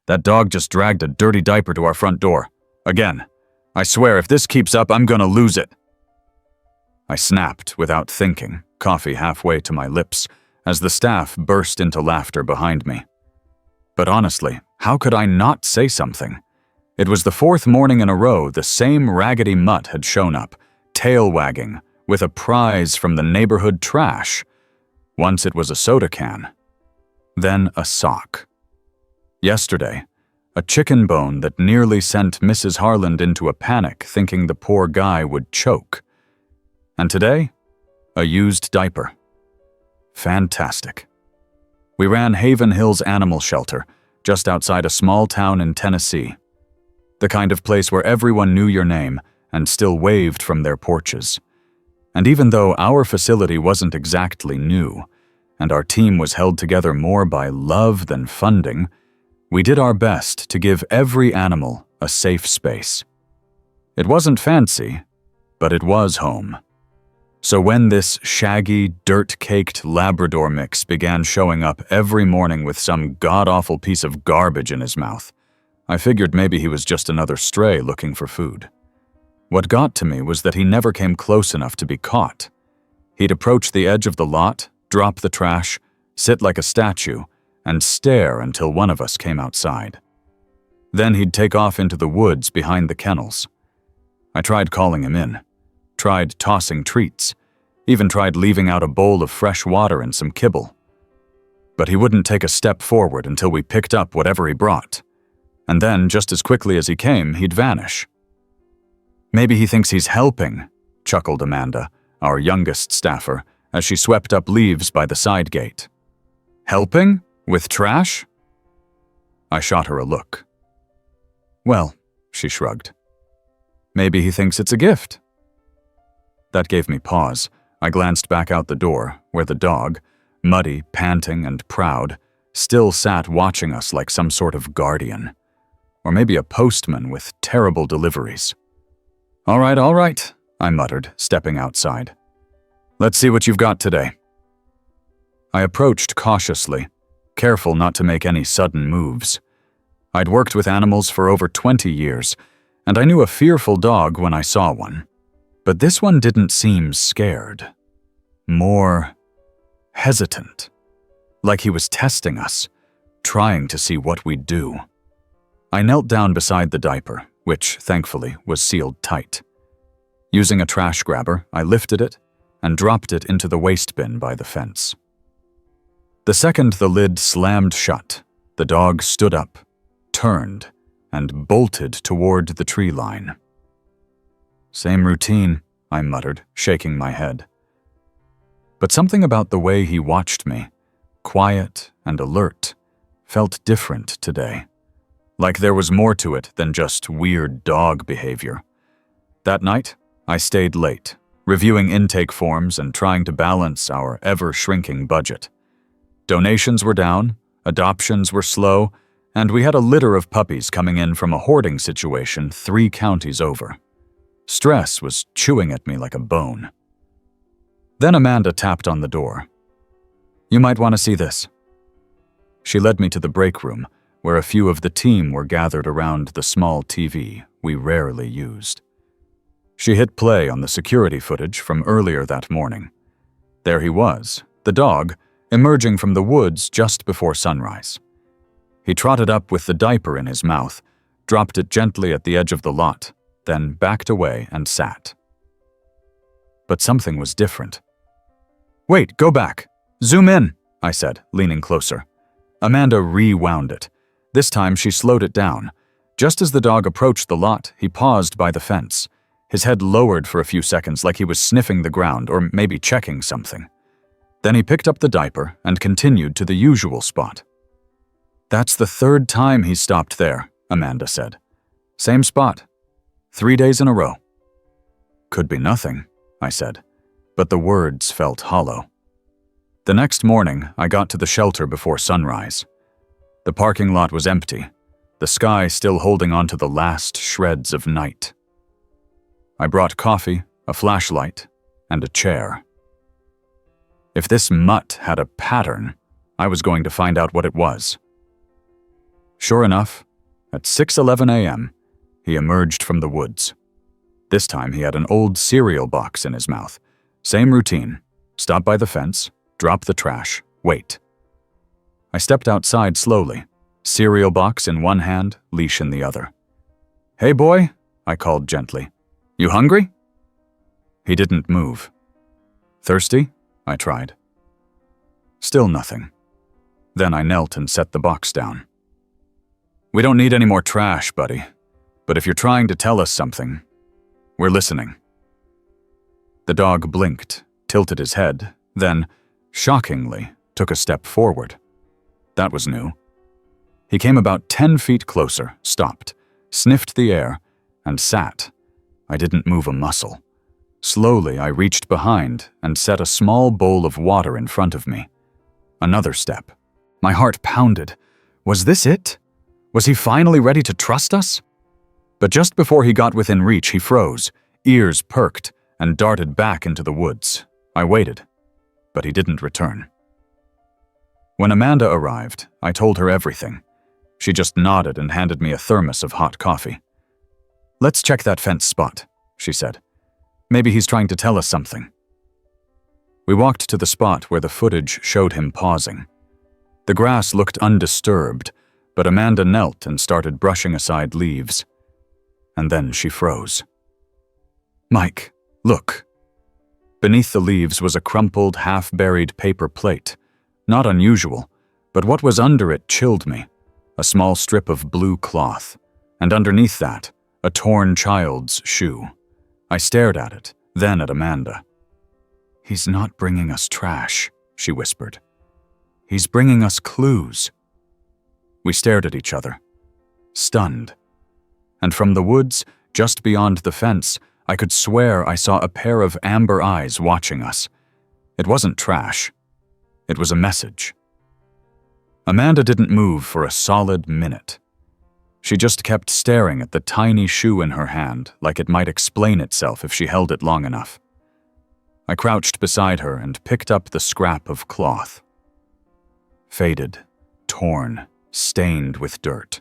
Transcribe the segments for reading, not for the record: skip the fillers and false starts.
That dog just dragged a dirty diaper to our front door. Again. I swear, if this keeps up, I'm gonna lose it. I snapped without thinking, coffee halfway to my lips, as the staff burst into laughter behind me. But honestly, how could I not say something? It was the fourth morning in a row the same raggedy mutt had shown up, tail wagging, with a prize from the neighborhood trash. Once it was a soda can. Then a sock. Yesterday, a chicken bone that nearly sent Mrs. Harland into a panic, thinking the poor guy would choke. And today, a used diaper. Fantastic. We ran Haven Hills Animal Shelter, just outside a small town in Tennessee. The kind of place where everyone knew your name and still waved from their porches. And even though our facility wasn't exactly new, and our team was held together more by love than funding, we did our best to give every animal a safe space. It wasn't fancy, but it was home. So when this shaggy, dirt-caked Labrador mix began showing up every morning with some god-awful piece of garbage in his mouth, I figured maybe he was just another stray looking for food. What got to me was that he never came close enough to be caught. He'd approach the edge of the lot, drop the trash, sit like a statue, and stare until one of us came outside. Then he'd take off into the woods behind the kennels. I tried calling him in, tried tossing treats, even tried leaving out a bowl of fresh water and some kibble. But he wouldn't take a step forward until we picked up whatever he brought. And then, just as quickly as he came, he'd vanish. "Maybe he thinks he's helping," chuckled Amanda, our youngest staffer, as she swept up leaves by the side gate. "Helping? With trash?" I shot her a look. "Well," she shrugged. "Maybe he thinks it's a gift." That gave me pause. I glanced back out the door, where the dog, muddy, panting, and proud, still sat watching us like some sort of guardian. Or maybe a postman with terrible deliveries. All right, I muttered, stepping outside. "Let's see what you've got today." I approached cautiously, careful not to make any sudden moves. I'd worked with animals for over 20 years, and I knew a fearful dog when I saw one. But this one didn't seem scared. More hesitant. Like he was testing us, trying to see what we'd do. I knelt down beside the diaper, which, thankfully, was sealed tight. Using a trash grabber, I lifted it and dropped it into the waste bin by the fence. The second the lid slammed shut, the dog stood up, turned, and bolted toward the tree line. "Same routine," I muttered, shaking my head. But something about the way he watched me, quiet and alert, felt different today. Like there was more to it than just weird dog behavior. That night, I stayed late, reviewing intake forms and trying to balance our ever-shrinking budget. Donations were down, adoptions were slow, and we had a litter of puppies coming in from a hoarding situation 3 counties over. Stress was chewing at me like a bone. Then Amanda tapped on the door. "You might want to see this." She led me to the break room, where a few of the team were gathered around the small TV we rarely used. She hit play on the security footage from earlier that morning. There he was, the dog, emerging from the woods just before sunrise. He trotted up with the diaper in his mouth, dropped it gently at the edge of the lot, then backed away and sat. But something was different. "Wait, go back. Zoom in," I said, leaning closer. Amanda rewound it. This time she slowed it down. Just as the dog approached the lot, he paused by the fence. His head lowered for a few seconds like he was sniffing the ground or maybe checking something. Then he picked up the diaper and continued to the usual spot. "That's the 3rd time he's stopped there," Amanda said. "Same spot. 3 days in a row." "Could be nothing," I said, but the words felt hollow. The next morning, I got to the shelter before sunrise. The parking lot was empty, the sky still holding on to the last shreds of night. I brought coffee, a flashlight, and a chair. If this mutt had a pattern, I was going to find out what it was. Sure enough, at 6:11 a.m., he emerged from the woods. This time he had an old cereal box in his mouth. Same routine. Stop by the fence, drop the trash, wait. I stepped outside slowly, cereal box in one hand, leash in the other. "Hey boy," I called gently. "You hungry?" He didn't move. "Thirsty?" I tried. Still nothing. Then I knelt and set the box down. "We don't need any more trash, buddy. But if you're trying to tell us something, we're listening." The dog blinked, tilted his head, then, shockingly, took a step forward. That was new. He came about 10 feet closer, stopped, sniffed the air, and sat. I didn't move a muscle. Slowly, I reached behind and set a small bowl of water in front of me. Another step. My heart pounded. Was this it? Was he finally ready to trust us? But just before he got within reach, he froze, ears perked, and darted back into the woods. I waited, but he didn't return. When Amanda arrived, I told her everything. She just nodded and handed me a thermos of hot coffee. "Let's check that fence spot," she said. "Maybe he's trying to tell us something." We walked to the spot where the footage showed him pausing. The grass looked undisturbed, but Amanda knelt and started brushing aside leaves. And then she froze. "Mike, look." Beneath the leaves was a crumpled, half-buried paper plate. Not unusual, but what was under it chilled me. A small strip of blue cloth, and underneath that, a torn child's shoe. I stared at it, then at Amanda. "He's not bringing us trash," she whispered. "He's bringing us clues." We stared at each other, stunned. And from the woods, just beyond the fence, I could swear I saw a pair of amber eyes watching us. It wasn't trash. It was a message. Amanda didn't move for a solid minute. She just kept staring at the tiny shoe in her hand like it might explain itself if she held it long enough. I crouched beside her and picked up the scrap of cloth. Faded, torn, stained with dirt.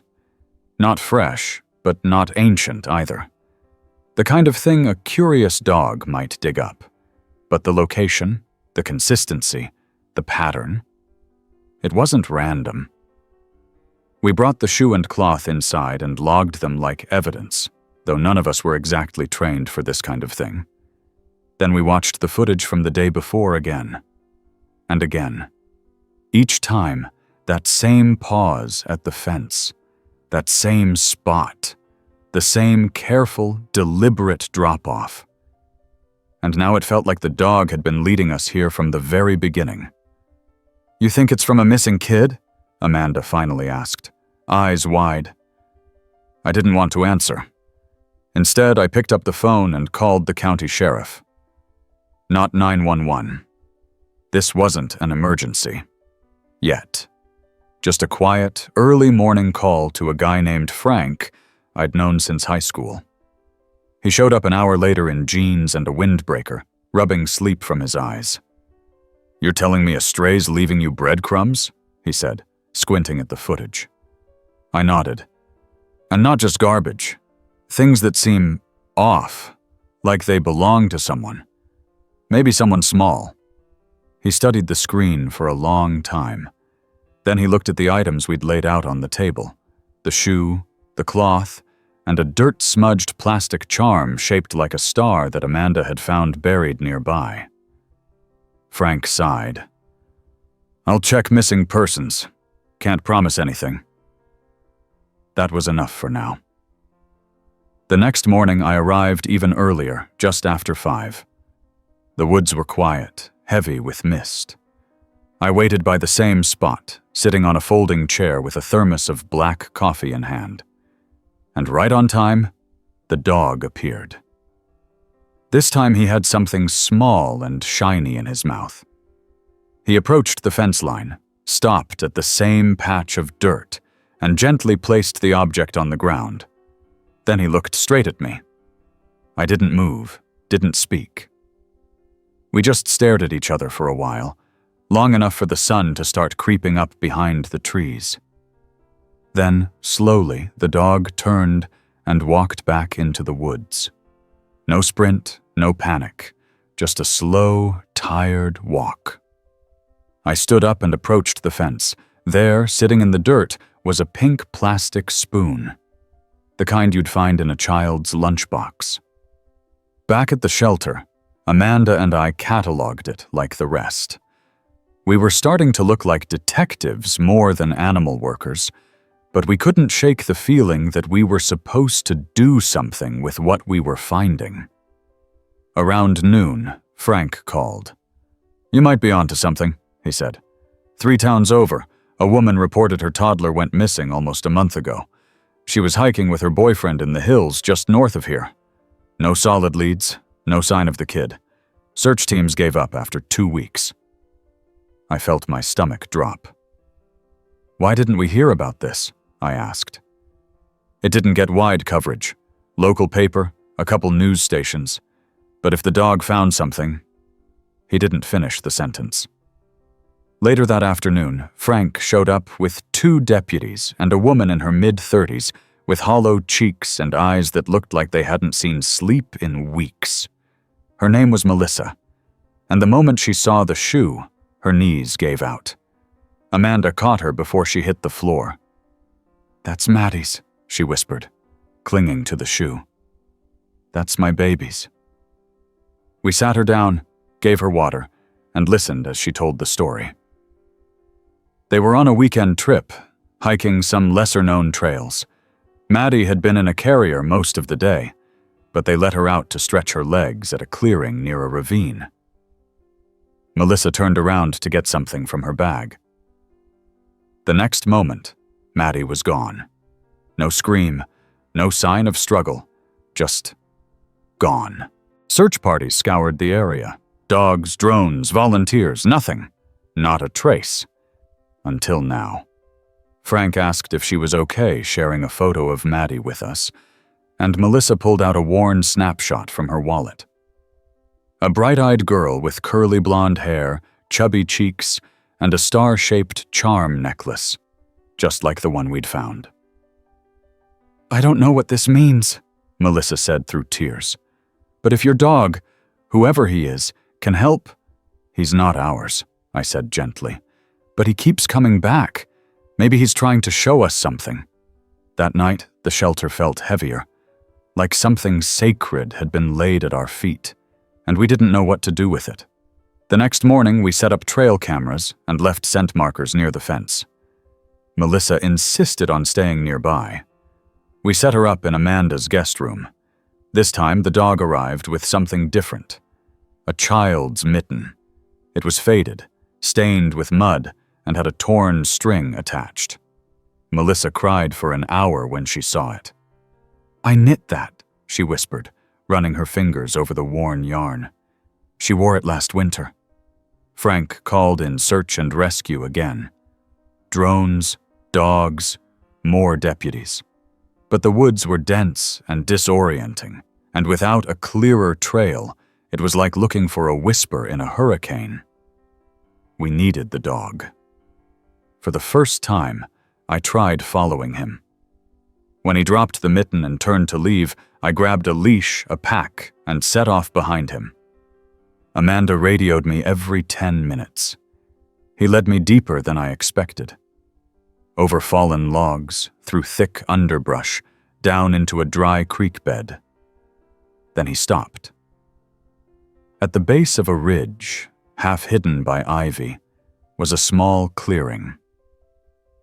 Not fresh, but not ancient either. The kind of thing a curious dog might dig up. But the location, the consistency, the pattern, it wasn't random. We brought the shoe and cloth inside and logged them like evidence, though none of us were exactly trained for this kind of thing. Then we watched the footage from the day before again. And again. Each time, that same pause at the fence, that same spot, the same careful, deliberate drop-off. And now it felt like the dog had been leading us here from the very beginning. "You think it's from a missing kid?" Amanda finally asked, eyes wide. I didn't want to answer. Instead, I picked up the phone and called the county sheriff. Not 911. This wasn't an emergency. Yet. Just a quiet, early morning call to a guy named Frank I'd known since high school. He showed up an hour later in jeans and a windbreaker, rubbing sleep from his eyes. "You're telling me a stray's leaving you breadcrumbs?" he said, squinting at the footage. I nodded. "And not just garbage. Things that seem off, like they belong to someone. Maybe someone small." He studied the screen for a long time. Then he looked at the items we'd laid out on the table. The shoe, the cloth, and a dirt-smudged plastic charm shaped like a star that Amanda had found buried nearby. Frank sighed. "I'll check missing persons. Can't promise anything." That was enough for now. The next morning I arrived even earlier, just after 5. The woods were quiet, heavy with mist. I waited by the same spot, sitting on a folding chair with a thermos of black coffee in hand. And right on time, the dog appeared. This time he had something small and shiny in his mouth. He approached the fence line, stopped at the same patch of dirt, and gently placed the object on the ground. Then he looked straight at me. I didn't move, didn't speak. We just stared at each other for a while, long enough for the sun to start creeping up behind the trees. Then, slowly, the dog turned and walked back into the woods. No sprint, no panic, just a slow, tired walk. I stood up and approached the fence. There, sitting in the dirt, was a pink plastic spoon, the kind you'd find in a child's lunchbox. Back at the shelter, Amanda and I cataloged it like the rest. We were starting to look like detectives more than animal workers, but we couldn't shake the feeling that we were supposed to do something with what we were finding. Around noon, Frank called. "You might be onto something," he said. "3 towns over, a woman reported her toddler went missing almost a month ago. She was hiking with her boyfriend in the hills just north of here. No solid leads, no sign of the kid. Search teams gave up after 2 weeks." I felt my stomach drop. "Why didn't we hear about this?" I asked. "It didn't get wide coverage. Local paper, a couple news stations. But if the dog found something..." He didn't finish the sentence. Later that afternoon, Frank showed up with 2 deputies and a woman in her mid-30s with hollow cheeks and eyes that looked like they hadn't seen sleep in weeks. Her name was Melissa, and the moment she saw the shoe, her knees gave out. Amanda caught her before she hit the floor. "That's Maddie's," she whispered, clinging to the shoe. "That's my baby's." We sat her down, gave her water, and listened as she told the story. They were on a weekend trip, hiking some lesser-known trails. Maddie had been in a carrier most of the day, but they let her out to stretch her legs at a clearing near a ravine. Melissa turned around to get something from her bag. The next moment, Maddie was gone. No scream, no sign of struggle, just gone. Search parties scoured the area. Dogs, drones, volunteers, nothing. Not a trace. Until now. Frank asked if she was okay sharing a photo of Maddie with us, and Melissa pulled out a worn snapshot from her wallet. A bright-eyed girl with curly blonde hair, chubby cheeks, and a star-shaped charm necklace, just like the one we'd found. "I don't know what this means," Melissa said through tears. "But if your dog, whoever he is, can help..." "He's not ours," I said gently. "But he keeps coming back. Maybe he's trying to show us something." That night, the shelter felt heavier, like something sacred had been laid at our feet, and we didn't know what to do with it. The next morning, we set up trail cameras and left scent markers near the fence. Melissa insisted on staying nearby. We set her up in Amanda's guest room. This time, the dog arrived with something different. A child's mitten. It was faded, stained with mud, and had a torn string attached. Melissa cried for an hour when she saw it. "I knit that," she whispered, running her fingers over the worn yarn. "She wore it last winter." Frank called in search and rescue again. Drones, dogs, more deputies. But the woods were dense and disorienting, and without a clearer trail, it was like looking for a whisper in a hurricane. We needed the dog. For the first time, I tried following him. When he dropped the mitten and turned to leave, I grabbed a leash, a pack, and set off behind him. Amanda radioed me every 10 minutes. He led me deeper than I expected. Over fallen logs, through thick underbrush, down into a dry creek bed. Then he stopped. At the base of a ridge, half hidden by ivy, was a small clearing.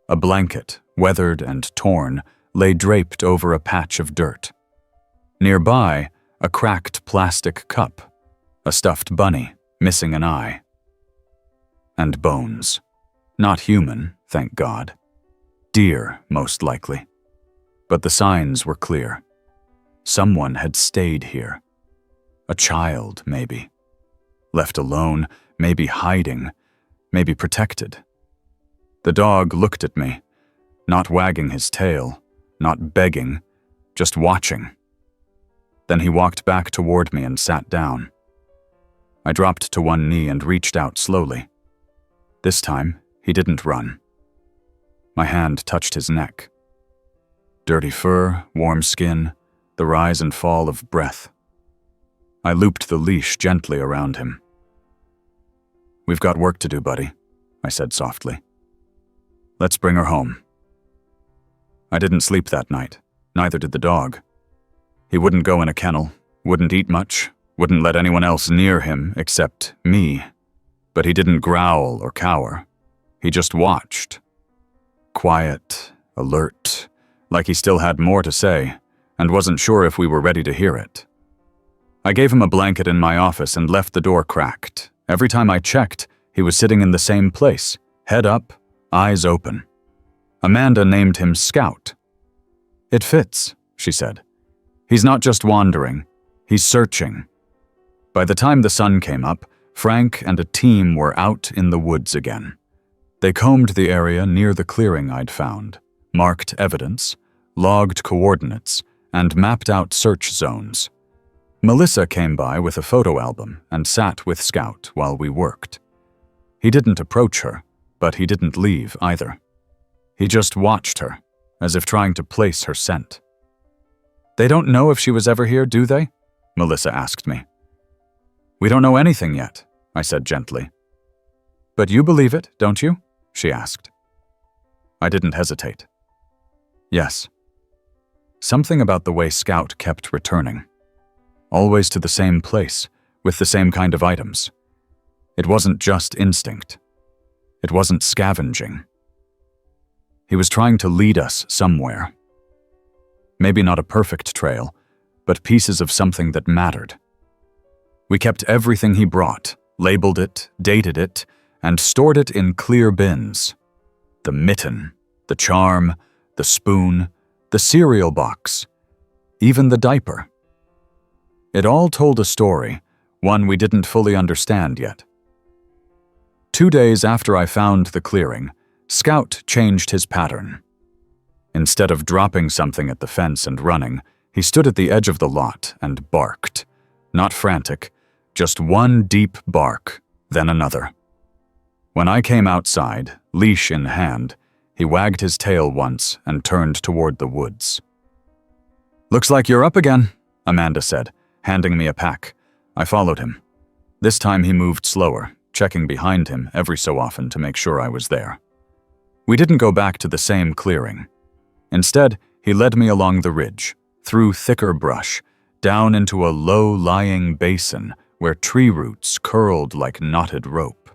A blanket, weathered and torn, lay draped over a patch of dirt. Nearby, a cracked plastic cup, a stuffed bunny, missing an eye. And bones. Not human, thank God. Deer, most likely. But the signs were clear. Someone had stayed here. A child, maybe. Left alone, maybe hiding, maybe protected. The dog looked at me, not wagging his tail, not begging, just watching. Then he walked back toward me and sat down. I dropped to one knee and reached out slowly. This time, he didn't run. My hand touched his neck, Dirty fur, warm skin, the rise and fall of breath. I looped the leash gently around him. "We've got work to do, buddy," I said softly. "Let's bring her home." I didn't sleep that night, neither did the dog. He wouldn't go in a kennel, wouldn't eat much, wouldn't let anyone else near him except me. But he didn't growl or cower. He just watched. Quiet, alert, like he still had more to say, and wasn't sure if we were ready to hear it. I gave him a blanket in my office and left the door cracked. Every time I checked, he was sitting in the same place, head up, eyes open. Amanda named him Scout. "It fits," she said. "He's not just wandering, he's searching." By the time the sun came up, Frank and a team were out in the woods again. They combed the area near the clearing I'd found, marked evidence, logged coordinates, and mapped out search zones. Melissa came by with a photo album and sat with Scout while we worked. He didn't approach her, but he didn't leave either. He just watched her, as if trying to place her scent. "They don't know if she was ever here, do they?" Melissa asked me. "We don't know anything yet," I said gently. "But you believe it, don't you?" she asked. I didn't hesitate. Yes. Something about the way Scout kept returning. Always to the same place, with the same kind of items. It wasn't just instinct. It wasn't scavenging. He was trying to lead us somewhere. Maybe not a perfect trail, but pieces of something that mattered. We kept everything he brought, labeled it, dated it, and stored it in clear bins. The mitten, the charm, the spoon, the cereal box, even the diaper. It all told a story, one we didn't fully understand yet. 2 days after I found the clearing, Scout changed his pattern. Instead of dropping something at the fence and running, he stood at the edge of the lot and barked. Not frantic, just one deep bark, then another. When I came outside, leash in hand, he wagged his tail once and turned toward the woods. "Looks like you're up again," Amanda said, handing me a pack. I followed him. This time he moved slower, checking behind him every so often to make sure I was there. We didn't go back to the same clearing. Instead, he led me along the ridge, through thicker brush, down into a low-lying basin where tree roots curled like knotted rope.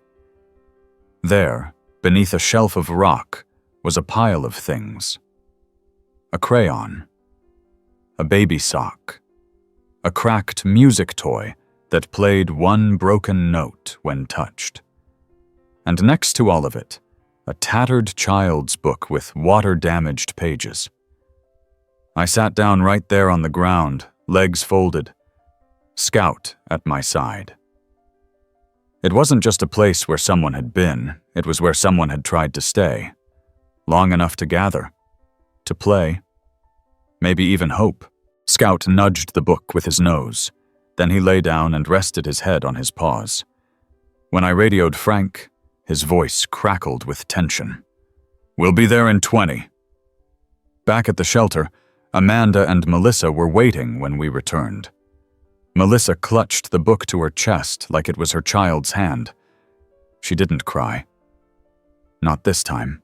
There, beneath a shelf of rock, was a pile of things. A crayon, a baby sock, a cracked music toy that played one broken note when touched. And next to all of it, a tattered child's book with water-damaged pages. I sat down right there on the ground, legs folded, Scout at my side. It wasn't just a place where someone had been, it was where someone had tried to stay. Long enough to gather, to play, maybe even hope. Scout nudged the book with his nose. Then he lay down and rested his head on his paws. When I radioed Frank, his voice crackled with tension. "We'll be there in 20. Back at the shelter, Amanda and Melissa were waiting when we returned. Melissa clutched the book to her chest like it was her child's hand. She didn't cry. Not this time.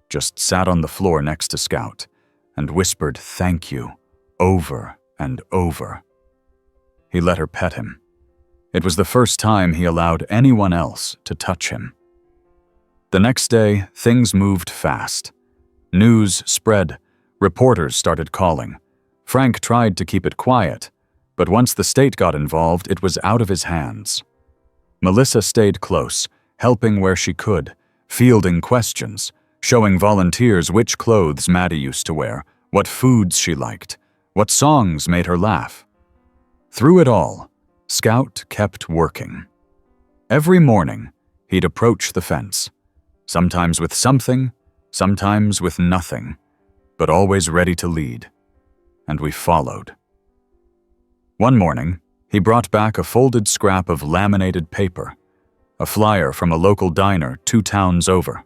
Just sat on the floor next to Scout and whispered thank you over and over. He let her pet him. It was the first time he allowed anyone else to touch him. The next day, things moved fast. News spread. Reporters started calling. Frank tried to keep it quiet, but once the state got involved, it was out of his hands. Melissa stayed close, helping where she could, fielding questions, showing volunteers which clothes Maddie used to wear, what foods she liked, what songs made her laugh. Through it all, Scout kept working. Every morning, he'd approach the fence, sometimes with something, sometimes with nothing, but always ready to lead. And we followed. One morning, he brought back a folded scrap of laminated paper, a flyer from a local diner 2 towns over.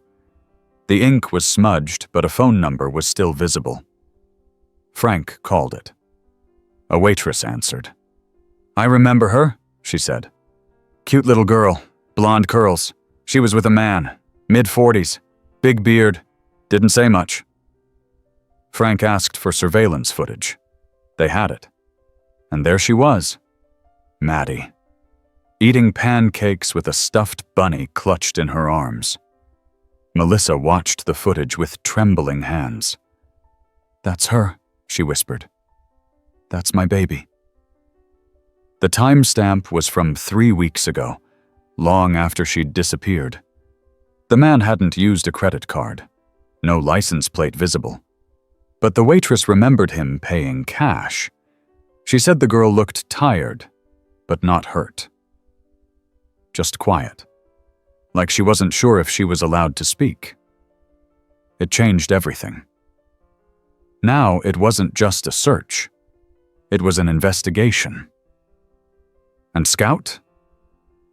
The ink was smudged, but a phone number was still visible. Frank called it. A waitress answered. "I remember her," she said. "Cute little girl, blonde curls. She was with a man, mid-40s, big beard, didn't say much." Frank asked for surveillance footage. They had it. And there she was, Maddie, eating pancakes with a stuffed bunny clutched in her arms. Melissa watched the footage with trembling hands. "That's her," she whispered. "That's my baby." The timestamp was from 3 weeks ago, long after she'd disappeared. The man hadn't used a credit card, no license plate visible. But the waitress remembered him paying cash. She said the girl looked tired, but not hurt. Just quiet, like she wasn't sure if she was allowed to speak. It changed everything. Now it wasn't just a search. It was an investigation. And Scout?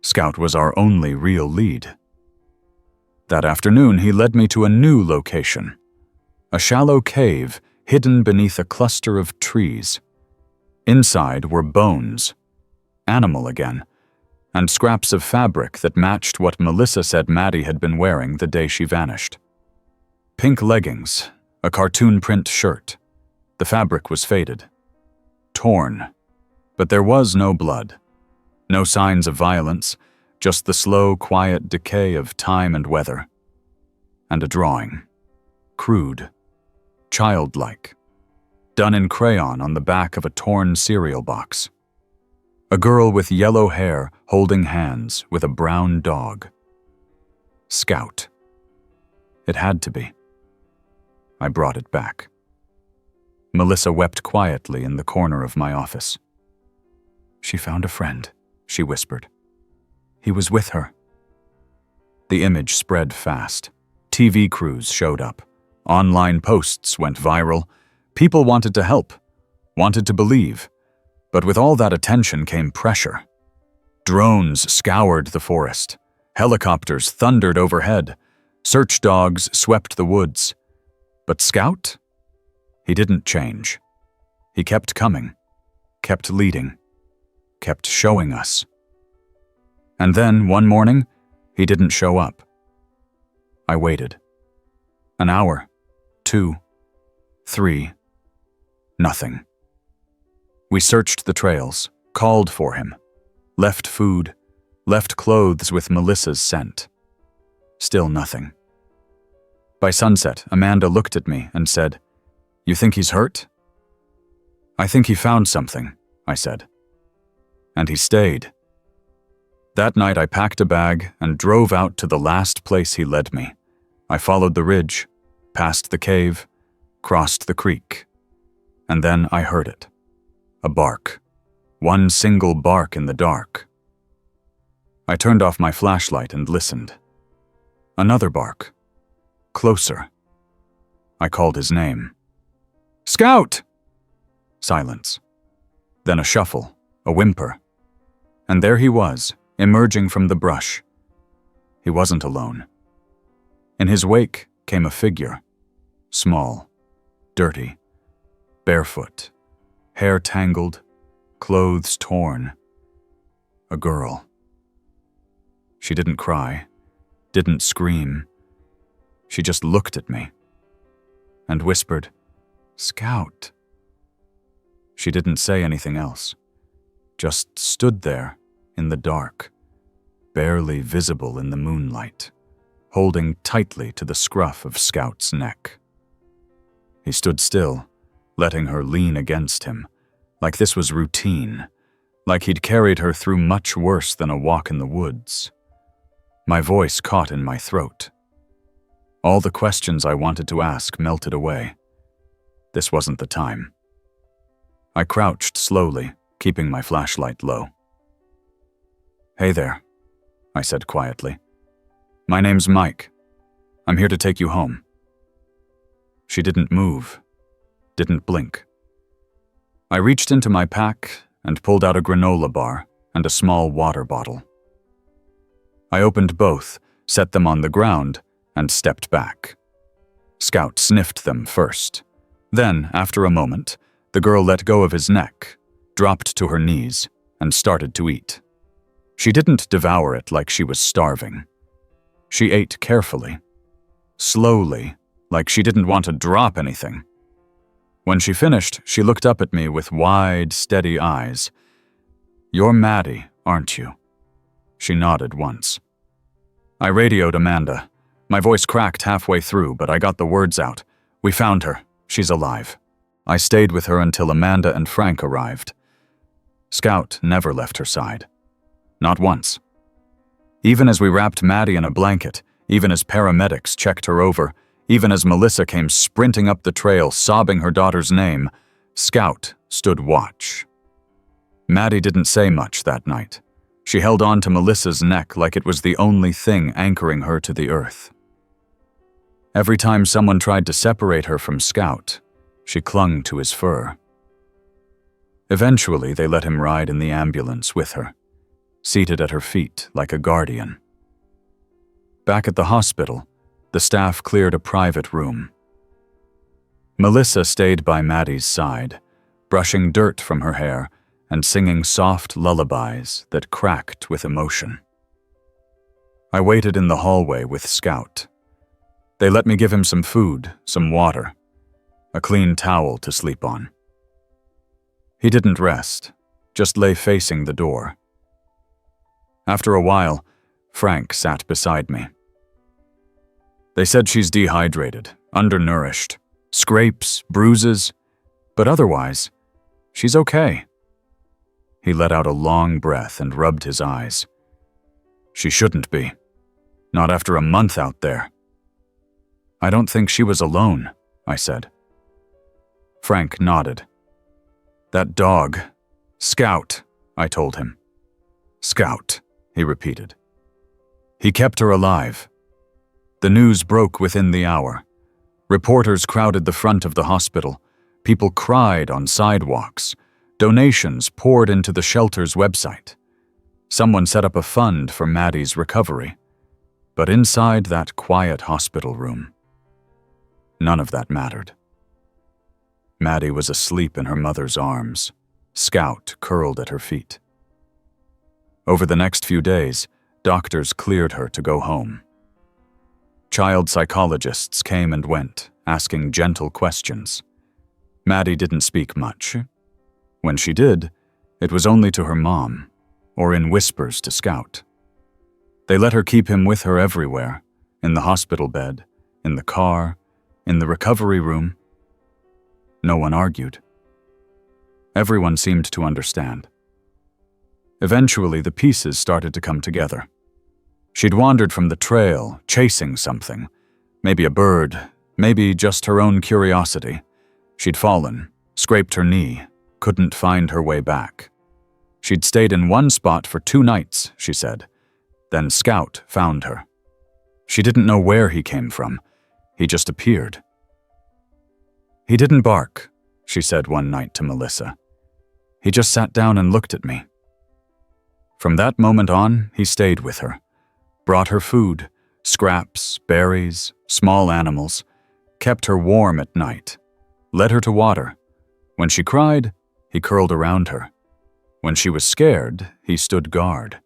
Scout was our only real lead. That afternoon, he led me to a new location. A shallow cave hidden beneath a cluster of trees. Inside were bones, animal again, and scraps of fabric that matched what Melissa said Maddie had been wearing the day she vanished. Pink leggings, a cartoon print shirt. The fabric was faded, torn, but there was no blood. No signs of violence, just the slow, quiet decay of time and weather. And a drawing, crude, childlike, done in crayon on the back of a torn cereal box. A girl with yellow hair holding hands with a brown dog. Scout. It had to be. I brought it back. Melissa wept quietly in the corner of my office. "She found a friend," she whispered. "He was with her." The image spread fast. TV crews showed up. Online posts went viral. People wanted to help, wanted to believe. But with all that attention came pressure. Drones scoured the forest. Helicopters thundered overhead. Search dogs swept the woods. But Scout? He didn't change. He kept coming, kept leading, kept showing us. And then, one morning, he didn't show up. I waited. An hour, 2, 3, nothing. We searched the trails, called for him, left food, left clothes with Melissa's scent. Still nothing. By sunset, Amanda looked at me and said, "You think he's hurt?" "I think he found something," I said. And he stayed. That night I packed a bag and drove out to the last place he led me. I followed the ridge, past the cave, crossed the creek. And then I heard it. A bark. One single bark in the dark. I turned off my flashlight and listened. Another bark. Closer. I called his name. "Scout!" Silence. Then a shuffle, a whimper. And there he was, emerging from the brush. He wasn't alone. In his wake came a figure. Small, dirty, barefoot, hair tangled, clothes torn. A girl. She didn't cry, didn't scream. She just looked at me and whispered, "Scout." She didn't say anything else, just stood there in the dark, barely visible in the moonlight, holding tightly to the scruff of Scout's neck. He stood still, letting her lean against him, like this was routine, like he'd carried her through much worse than a walk in the woods. My voice caught in my throat. All the questions I wanted to ask melted away. This wasn't the time. I crouched slowly, keeping my flashlight low. "Hey there," I said quietly. "My name's Mike. I'm here to take you home." She didn't move, didn't blink. I reached into my pack and pulled out a granola bar and a small water bottle. I opened both, set them on the ground, and stepped back. Scout sniffed them first, Then, after a moment, the girl let go of his neck, dropped to her knees, and started to eat. She didn't devour it like she was starving. She ate carefully, slowly, like she didn't want to drop anything. When she finished, she looked up at me with wide, steady eyes. "You're Maddie, aren't you?" She nodded once. I radioed Amanda. My voice cracked halfway through, but I got the words out. "We found her. She's alive." I stayed with her until Amanda and Frank arrived. Scout never left her side. Not once. Even as we wrapped Maddie in a blanket, even as paramedics checked her over, even as Melissa came sprinting up the trail sobbing her daughter's name, Scout stood watch. Maddie didn't say much that night. She held on to Melissa's neck like it was the only thing anchoring her to the earth. Every time someone tried to separate her from Scout, she clung to his fur. Eventually, they let him ride in the ambulance with her, seated at her feet like a guardian. Back at the hospital, the staff cleared a private room. Melissa stayed by Maddie's side, brushing dirt from her hair and singing soft lullabies that cracked with emotion. I waited in the hallway with Scout. They let me give him some food, some water, a clean towel to sleep on. He didn't rest, just lay facing the door. After a while, Frank sat beside me. "They said she's dehydrated, undernourished, scrapes, bruises, but otherwise, she's okay." He let out a long breath and rubbed his eyes. "She shouldn't be. Not after a month out there." "I don't think she was alone," I said. Frank nodded. "That dog, Scout," I told him. "Scout," he repeated. "He kept her alive." The news broke within the hour. Reporters crowded the front of the hospital. People cried on sidewalks. Donations poured into the shelter's website. Someone set up a fund for Maddie's recovery. But inside that quiet hospital room, none of that mattered. Maddie was asleep in her mother's arms, Scout curled at her feet. Over the next few days, doctors cleared her to go home. Child psychologists came and went, asking gentle questions. Maddie didn't speak much. When she did, it was only to her mom, or in whispers to Scout. They let her keep him with her everywhere, in the hospital bed, in the car, in the recovery room. No one argued. Everyone seemed to understand. Eventually, the pieces started to come together. She'd wandered from the trail, chasing something. Maybe a bird, maybe just her own curiosity. She'd fallen, scraped her knee, couldn't find her way back. She'd stayed in one spot for 2 nights, she said. Then Scout found her. She didn't know where he came from. He just appeared. "He didn't bark," she said one night to Melissa. "He just sat down and looked at me." From that moment on, he stayed with her, brought her food, scraps, berries, small animals, kept her warm at night, led her to water. When she cried, he curled around her. When she was scared, he stood guard.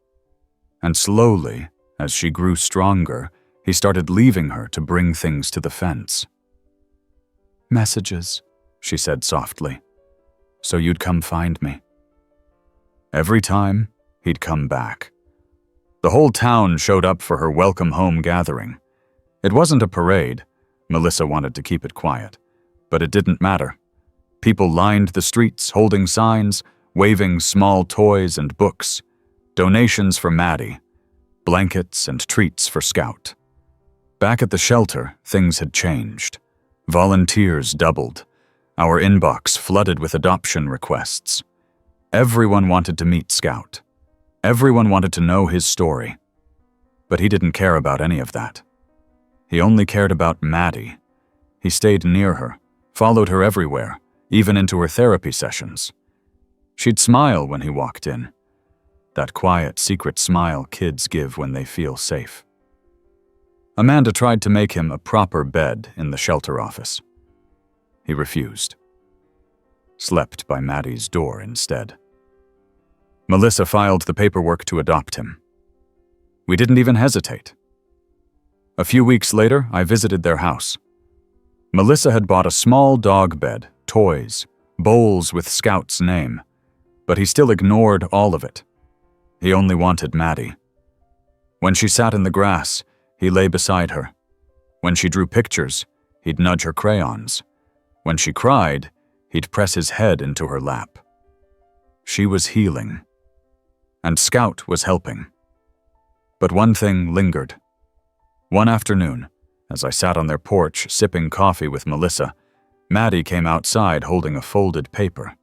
And slowly, as she grew stronger, he started leaving her to bring things to the fence. "Messages," she said softly, "so you'd come find me." Every time, he'd come back. The whole town showed up for her welcome home gathering. It wasn't a parade. Melissa wanted to keep it quiet. But it didn't matter. People lined the streets holding signs, waving small toys and books, donations for Maddie, blankets and treats for Scout. Back at the shelter, things had changed. Volunteers doubled. Our inbox flooded with adoption requests. Everyone wanted to meet Scout. Everyone wanted to know his story. But he didn't care about any of that. He only cared about Maddie. He stayed near her, followed her everywhere, even into her therapy sessions. She'd smile when he walked in. That quiet, secret smile kids give when they feel safe. Amanda tried to make him a proper bed in the shelter office. He refused. Slept by Maddie's door instead. Melissa filed the paperwork to adopt him. We didn't even hesitate. A few weeks later, I visited their house. Melissa had bought a small dog bed, toys, bowls with Scout's name, but he still ignored all of it. He only wanted Maddie. When she sat in the grass, he lay beside her. When she drew pictures, he'd nudge her crayons. When she cried, he'd press his head into her lap. She was healing, and Scout was helping. But one thing lingered. One afternoon, as I sat on their porch sipping coffee with Melissa, Maddie came outside holding a folded paper.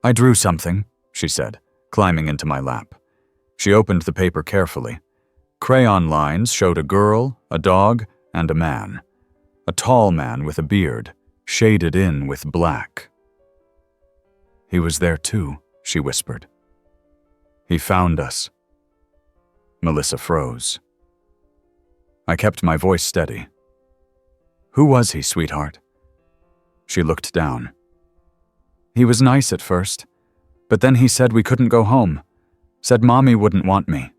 "I drew something," she said, climbing into my lap. She opened the paper carefully. Crayon lines showed a girl, a dog, and a man. A tall man with a beard, shaded in with black. "He was there too," she whispered. "He found us." Melissa froze. I kept my voice steady. "Who was he, sweetheart?" She looked down. "He was nice at first, but then he said we couldn't go home. Said Mommy wouldn't want me."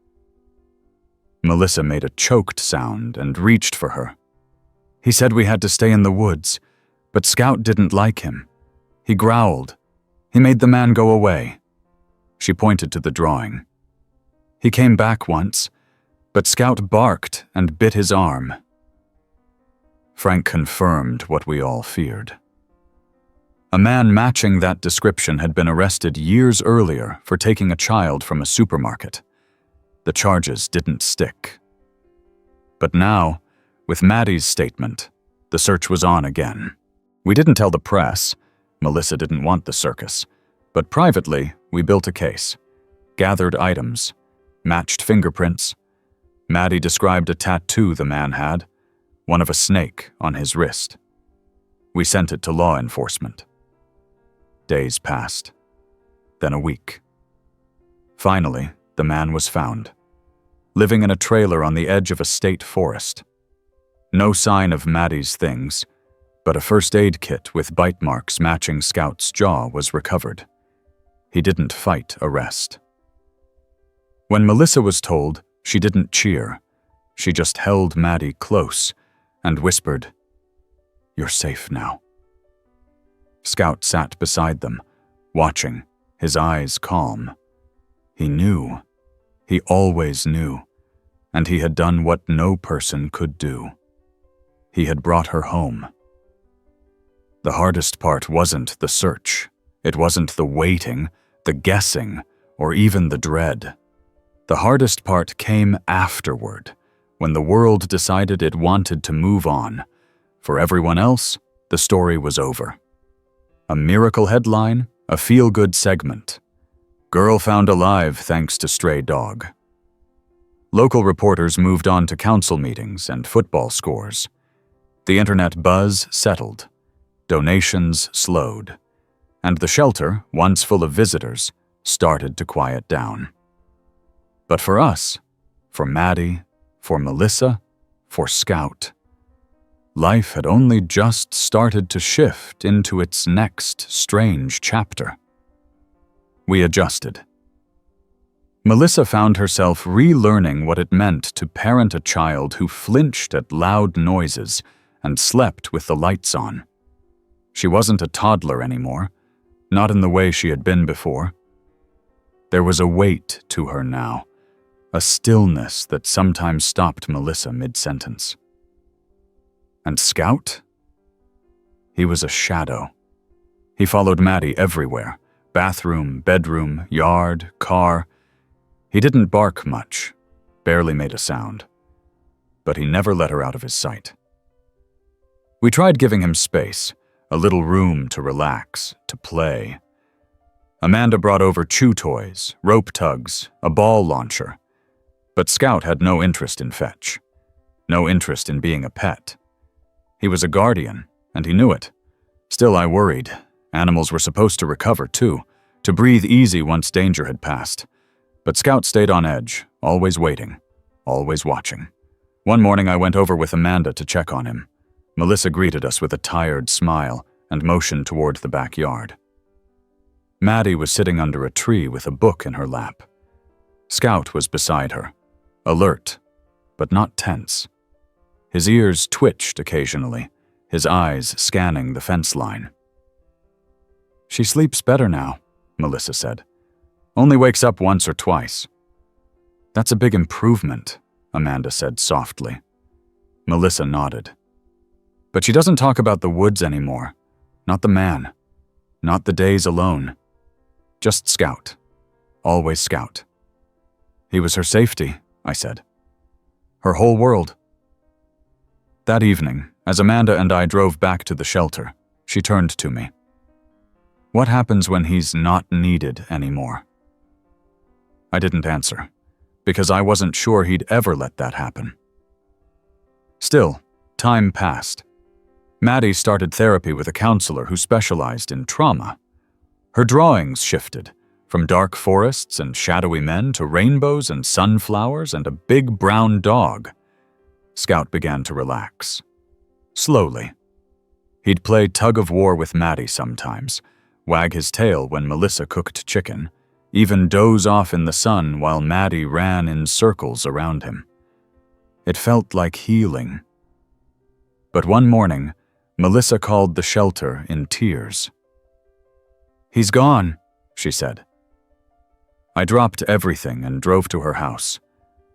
Melissa made a choked sound and reached for her. "He said we had to stay in the woods, but Scout didn't like him. He growled. He made the man go away." She pointed to the drawing. "He came back once, but Scout barked and bit his arm." Frank confirmed what we all feared. A man matching that description had been arrested years earlier for taking a child from a supermarket. The charges didn't stick. But now, with Maddie's statement, the search was on again. We didn't tell the press. Melissa didn't want the circus. But privately, we built a case, gathered items, matched fingerprints. Maddie described a tattoo the man had, one of a snake on his wrist. We sent it to law enforcement. Days passed, then a week. Finally, the man was found, living in a trailer on the edge of a state forest. No sign of Maddie's things, but a first aid kit with bite marks matching Scout's jaw was recovered. He didn't fight arrest. When Melissa was told, she didn't cheer. She just held Maddie close and whispered, "You're safe now." Scout sat beside them, watching, his eyes calm. He knew. He always knew. And he had done what no person could do. He had brought her home. The hardest part wasn't the search. It wasn't the waiting, the guessing, or even the dread. The hardest part came afterward, when the world decided it wanted to move on. For everyone else, the story was over. A miracle headline, a feel-good segment. Girl found alive thanks to stray dog. Local reporters moved on to council meetings and football scores. The internet buzz settled. Donations slowed. And the shelter, once full of visitors, started to quiet down. But for us, for Maddie, for Melissa, for Scout, life had only just started to shift into its next strange chapter. We adjusted. Melissa found herself relearning what it meant to parent a child who flinched at loud noises and slept with the lights on. She wasn't a toddler anymore, not in the way she had been before. There was a weight to her now, a stillness that sometimes stopped Melissa mid-sentence. And Scout? He was a shadow. He followed Maddie everywhere, bathroom, bedroom, yard, car. He didn't bark much, barely made a sound, but he never let her out of his sight. We tried giving him space, a little room to relax, to play. Amanda brought over chew toys, rope tugs, a ball launcher. But Scout had no interest in fetch, no interest in being a pet. He was a guardian, and he knew it. Still, I worried. Animals were supposed to recover, too, to breathe easy once danger had passed. But Scout stayed on edge, always waiting, always watching. One morning I went over with Amanda to check on him. Melissa greeted us with a tired smile, and motioned toward the backyard. Maddie was sitting under a tree with a book in her lap. Scout was beside her, alert, but not tense. His ears twitched occasionally, his eyes scanning the fence line. "She sleeps better now," Melissa said. "Only wakes up once or twice." "That's a big improvement," Amanda said softly. Melissa nodded. "But she doesn't talk about the woods anymore. Not the man. Not the days alone. Just Scout. Always Scout." "He was her safety," I said. "Her whole world." That evening, as Amanda and I drove back to the shelter, she turned to me. "What happens when he's not needed anymore?" I didn't answer, because I wasn't sure he'd ever let that happen. Still, time passed. Maddie started therapy with a counselor who specialized in trauma. Her drawings shifted, from dark forests and shadowy men to rainbows and sunflowers and a big brown dog. Scout began to relax. Slowly. He'd play tug-of-war with Maddie sometimes, wag his tail when Melissa cooked chicken, even doze off in the sun while Maddie ran in circles around him. It felt like healing. But one morning, Melissa called the shelter in tears. "He's gone," she said. I dropped everything and drove to her house.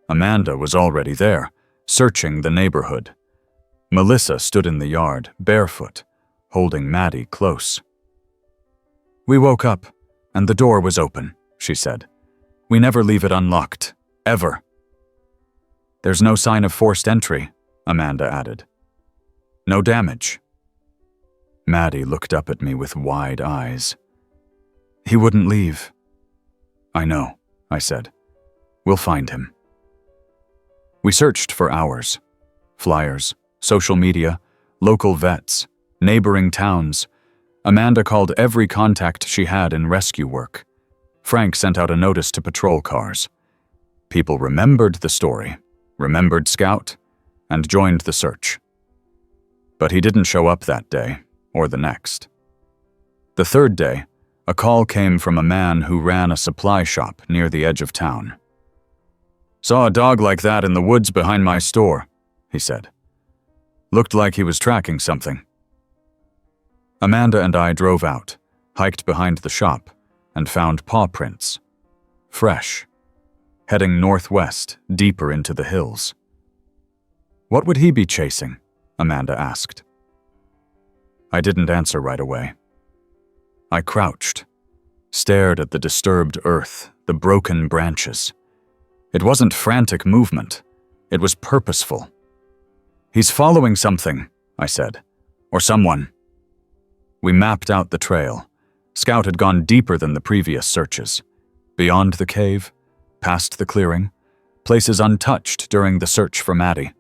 Amanda was already there, searching the neighborhood. Melissa stood in the yard, barefoot, holding Maddie close. "We woke up, and the door was open," she said. "We never leave it unlocked, ever." "There's no sign of forced entry," Amanda added. "No damage." Maddie looked up at me with wide eyes. "He wouldn't leave." "I know," I said. "We'll find him." We searched for hours. Flyers, social media, local vets, neighboring towns. Amanda called every contact she had in rescue work. Frank sent out a notice to patrol cars. People remembered the story, remembered Scout, and joined the search. But he didn't show up that day, or the next. The third day, a call came from a man who ran a supply shop near the edge of town. "Saw a dog like that in the woods behind my store," he said. "Looked like he was tracking something." Amanda and I drove out, hiked behind the shop, and found paw prints. Fresh. Heading northwest, deeper into the hills. "What would he be chasing?" Amanda asked. I didn't answer right away. I crouched, stared at the disturbed earth, the broken branches. It wasn't frantic movement. It was purposeful. "He's following something," I said. "Or someone." We mapped out the trail. Scout had gone deeper than the previous searches. Beyond the cave, past the clearing, places untouched during the search for Maddie.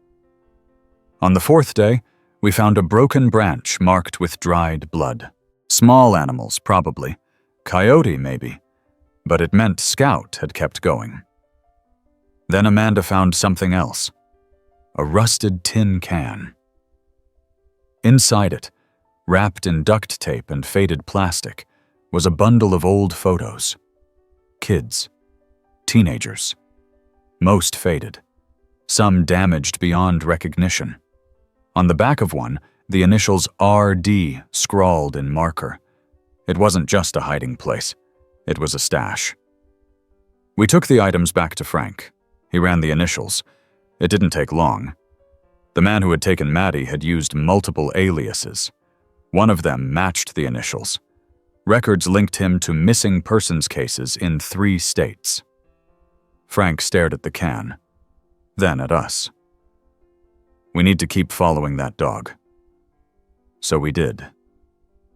On the fourth day, we found a broken branch marked with dried blood. Small animals, probably. Coyote, maybe. But it meant Scout had kept going. Then Amanda found something else. A rusted tin can. Inside it, wrapped in duct tape and faded plastic, was a bundle of old photos. Kids. Teenagers. Most faded. Some damaged beyond recognition. On the back of one, the initials RD scrawled in marker. It wasn't just a hiding place. It was a stash. We took the items back to Frank. He ran the initials. It didn't take long. The man who had taken Maddie had used multiple aliases. One of them matched the initials. Records linked him to missing persons cases in 3 states. Frank stared at the can, then at us. "We need to keep following that dog." So we did.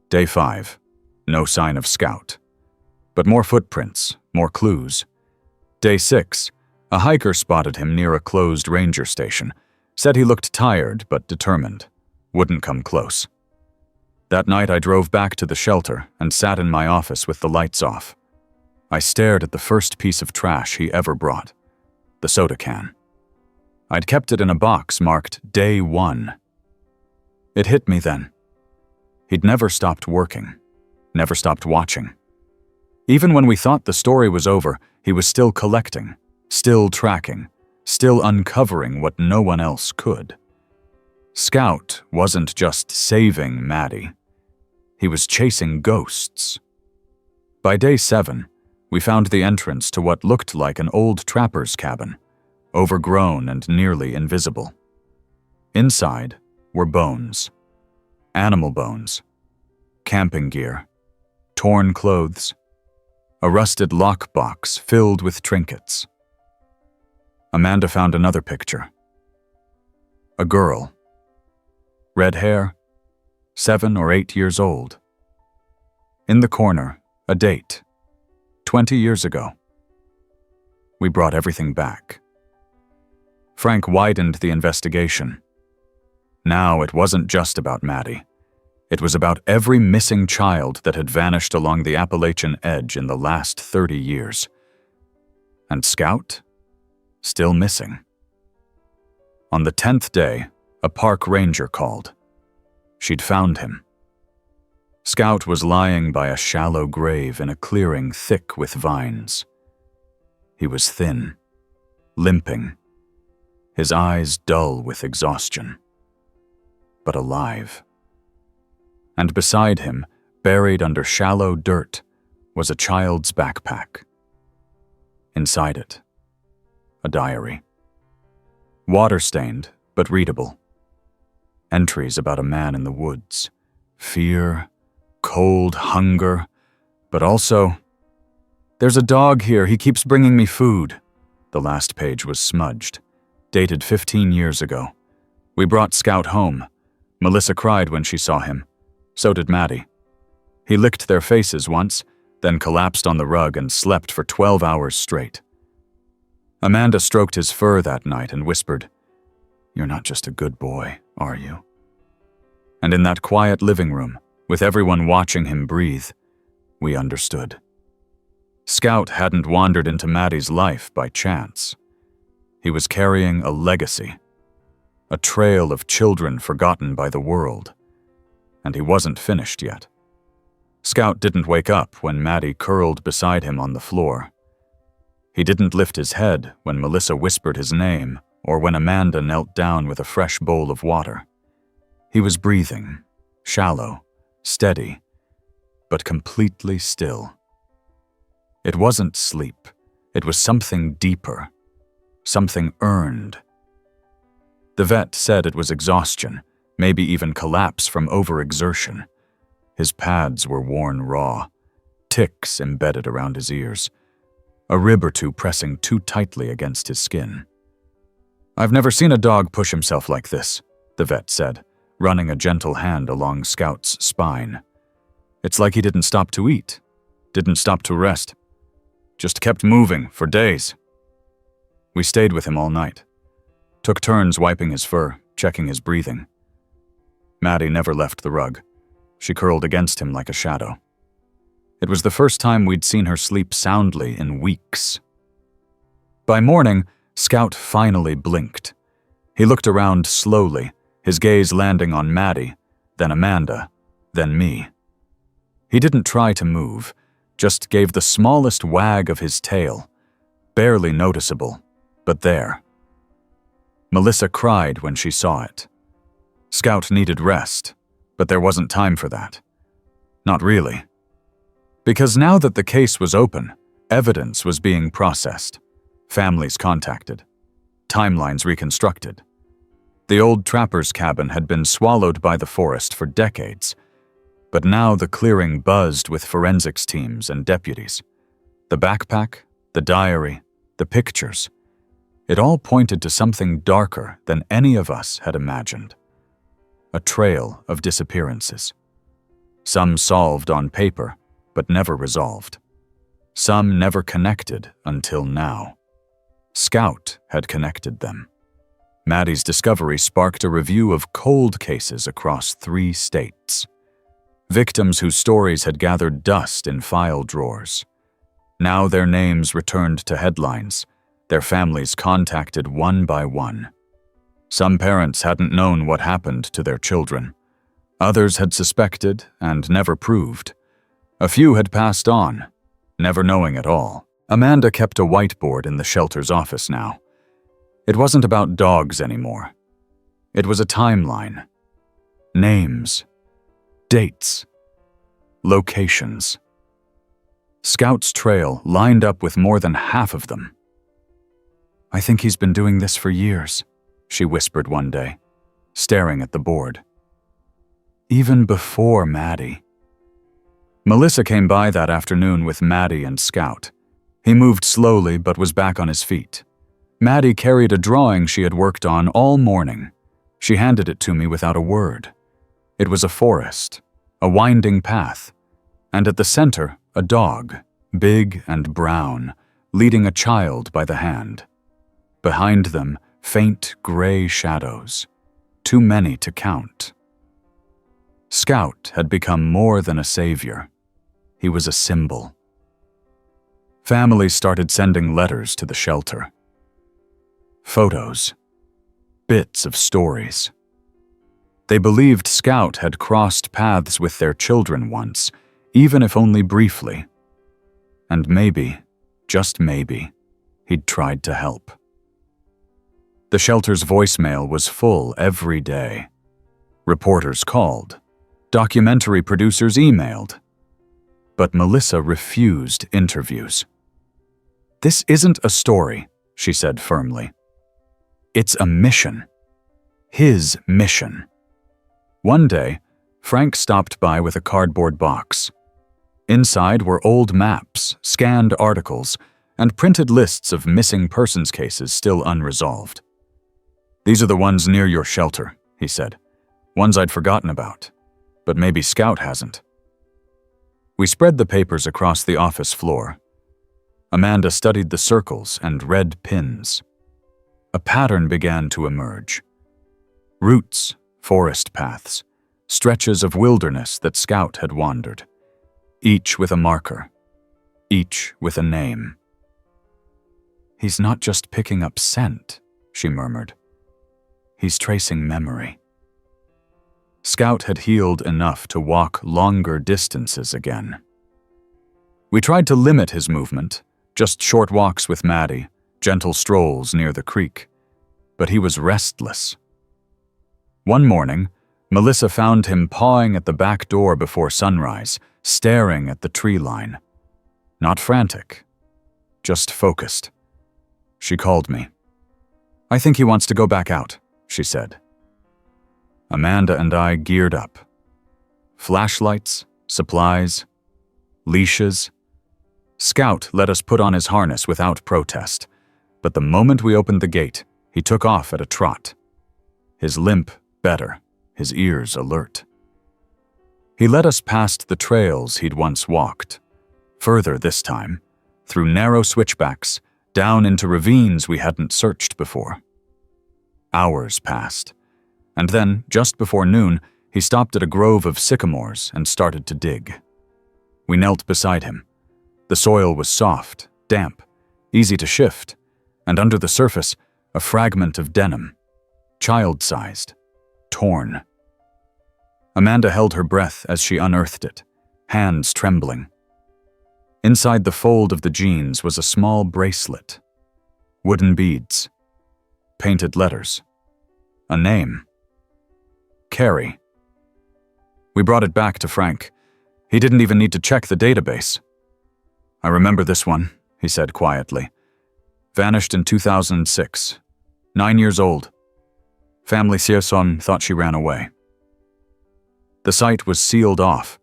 Day 5. No sign of Scout. But more footprints, more clues. Day 6. A hiker spotted him near a closed ranger station. Said he looked tired but determined. Wouldn't come close. That night I drove back to the shelter and sat in my office with the lights off. I stared at the first piece of trash he ever brought. The soda can. I'd kept it in a box marked Day 1. It hit me then. He'd never stopped working, never stopped watching. Even when we thought the story was over, he was still collecting, still tracking, still uncovering what no one else could. Scout wasn't just saving Maddie. He was chasing ghosts. By day 7, we found the entrance to what looked like an old trapper's cabin, overgrown and nearly invisible. Inside were bones. Animal bones, camping gear, torn clothes, a rusted lockbox filled with trinkets. Amanda found another picture. A girl. Red hair, 7 or 8 years old. In the corner, a date, 20 years ago. We brought everything back. Frank widened the investigation. Now it wasn't just about Maddie. It was about every missing child that had vanished along the Appalachian edge in the last 30 years. And Scout? Still missing. On the 10th day, a park ranger called. She'd found him. Scout was lying by a shallow grave in a clearing thick with vines. He was thin, limping, his eyes dull with exhaustion, but alive. And beside him, buried under shallow dirt, was a child's backpack. Inside it, a diary. Water-stained, but readable. Entries about a man in the woods. Fear, cold, hunger, but also, "There's a dog here, he keeps bringing me food." The last page was smudged, dated 15 years ago. We brought Scout home. Melissa cried when she saw him. So did Maddie. He licked their faces once, then collapsed on the rug and slept for 12 hours straight. Amanda stroked his fur that night and whispered, "You're not just a good boy, are you?" And in that quiet living room, with everyone watching him breathe, we understood. Scout hadn't wandered into Maddie's life by chance. He was carrying a legacy, a trail of children forgotten by the world. And he wasn't finished yet. Scout didn't wake up when Maddie curled beside him on the floor. He didn't lift his head when Melissa whispered his name or when Amanda knelt down with a fresh bowl of water. He was breathing, shallow, steady, but completely still. It wasn't sleep. It was something deeper, something earned. The vet said it was exhaustion, maybe even collapse from overexertion. His pads were worn raw, ticks embedded around his ears, a rib or two pressing too tightly against his skin. "I've never seen a dog push himself like this," the vet said, running a gentle hand along Scout's spine. "It's like he didn't stop to eat, didn't stop to rest, just kept moving for days." We stayed with him all night, took turns wiping his fur, checking his breathing. Maddie never left the rug. She curled against him like a shadow. It was the first time we'd seen her sleep soundly in weeks. By morning, Scout finally blinked. He looked around slowly, his gaze landing on Maddie, then Amanda, then me. He didn't try to move, just gave the smallest wag of his tail, barely noticeable, but there. Melissa cried when she saw it. Scout needed rest, but there wasn't time for that. Not really. Because now that the case was open, evidence was being processed, families contacted, timelines reconstructed. The old trapper's cabin had been swallowed by the forest for decades, but now the clearing buzzed with forensics teams and deputies. The backpack, the diary, the pictures, it all pointed to something darker than any of us had imagined. A trail of disappearances. Some solved on paper, but never resolved. Some never connected until now. Scout had connected them. Maddie's discovery sparked a review of cold cases across 3 states. Victims whose stories had gathered dust in file drawers. Now their names returned to headlines, their families contacted one by one. Some parents hadn't known what happened to their children. Others had suspected and never proved. A few had passed on, never knowing at all. Amanda kept a whiteboard in the shelter's office now. It wasn't about dogs anymore. It was a timeline. Names. Dates. Locations. Scout's trail lined up with more than half of them. "I think he's been doing this for years," she whispered one day, staring at the board. Even before Maddie. Melissa came by that afternoon with Maddie and Scout. He moved slowly but was back on his feet. Maddie carried a drawing she had worked on all morning. She handed it to me without a word. It was a forest, a winding path, and at the center, a dog, big and brown, leading a child by the hand. Behind them, faint gray shadows, too many to count. Scout had become more than a savior. He was a symbol. Families started sending letters to the shelter. Photos. Bits of stories. They believed Scout had crossed paths with their children once, even if only briefly. And maybe, just maybe, he'd tried to help. The shelter's voicemail was full every day. Reporters called. Documentary producers emailed. But Melissa refused interviews. "This isn't a story," she said firmly. "It's a mission. His mission." One day, Frank stopped by with a cardboard box. Inside were old maps, scanned articles, and printed lists of missing persons cases still unresolved. "These are the ones near your shelter," he said. "Ones I'd forgotten about. But maybe Scout hasn't." We spread the papers across the office floor. Amanda studied the circles and red pins. A pattern began to emerge. Routes, forest paths, stretches of wilderness that Scout had wandered, each with a marker, each with a name. "He's not just picking up scent," she murmured. "He's tracing memory." Scout had healed enough to walk longer distances again. We tried to limit his movement, just short walks with Maddie, gentle strolls near the creek, but he was restless. One morning, Melissa found him pawing at the back door before sunrise, staring at the tree line. Not frantic, just focused. She called me. "I think he wants to go back out," she said. Amanda and I geared up. Flashlights, supplies, leashes. Scout let us put on his harness without protest, but the moment we opened the gate, he took off at a trot. His limp better, his ears alert. He led us past the trails he'd once walked, further this time, through narrow switchbacks, down into ravines we hadn't searched before. Hours passed, and then, just before noon, he stopped at a grove of sycamores and started to dig. We knelt beside him. The soil was soft, damp, easy to shift, and under the surface, a fragment of denim, child-sized, torn. Amanda held her breath as she unearthed it, hands trembling. Inside the fold of the jeans was a small bracelet, wooden beads, painted letters, a name. Carrie. We brought it back to Frank. He didn't even need to check the database. "I remember this one," he said quietly. "Vanished in 2006. 9 years old. Family Sierson thought she ran away." The site was sealed off.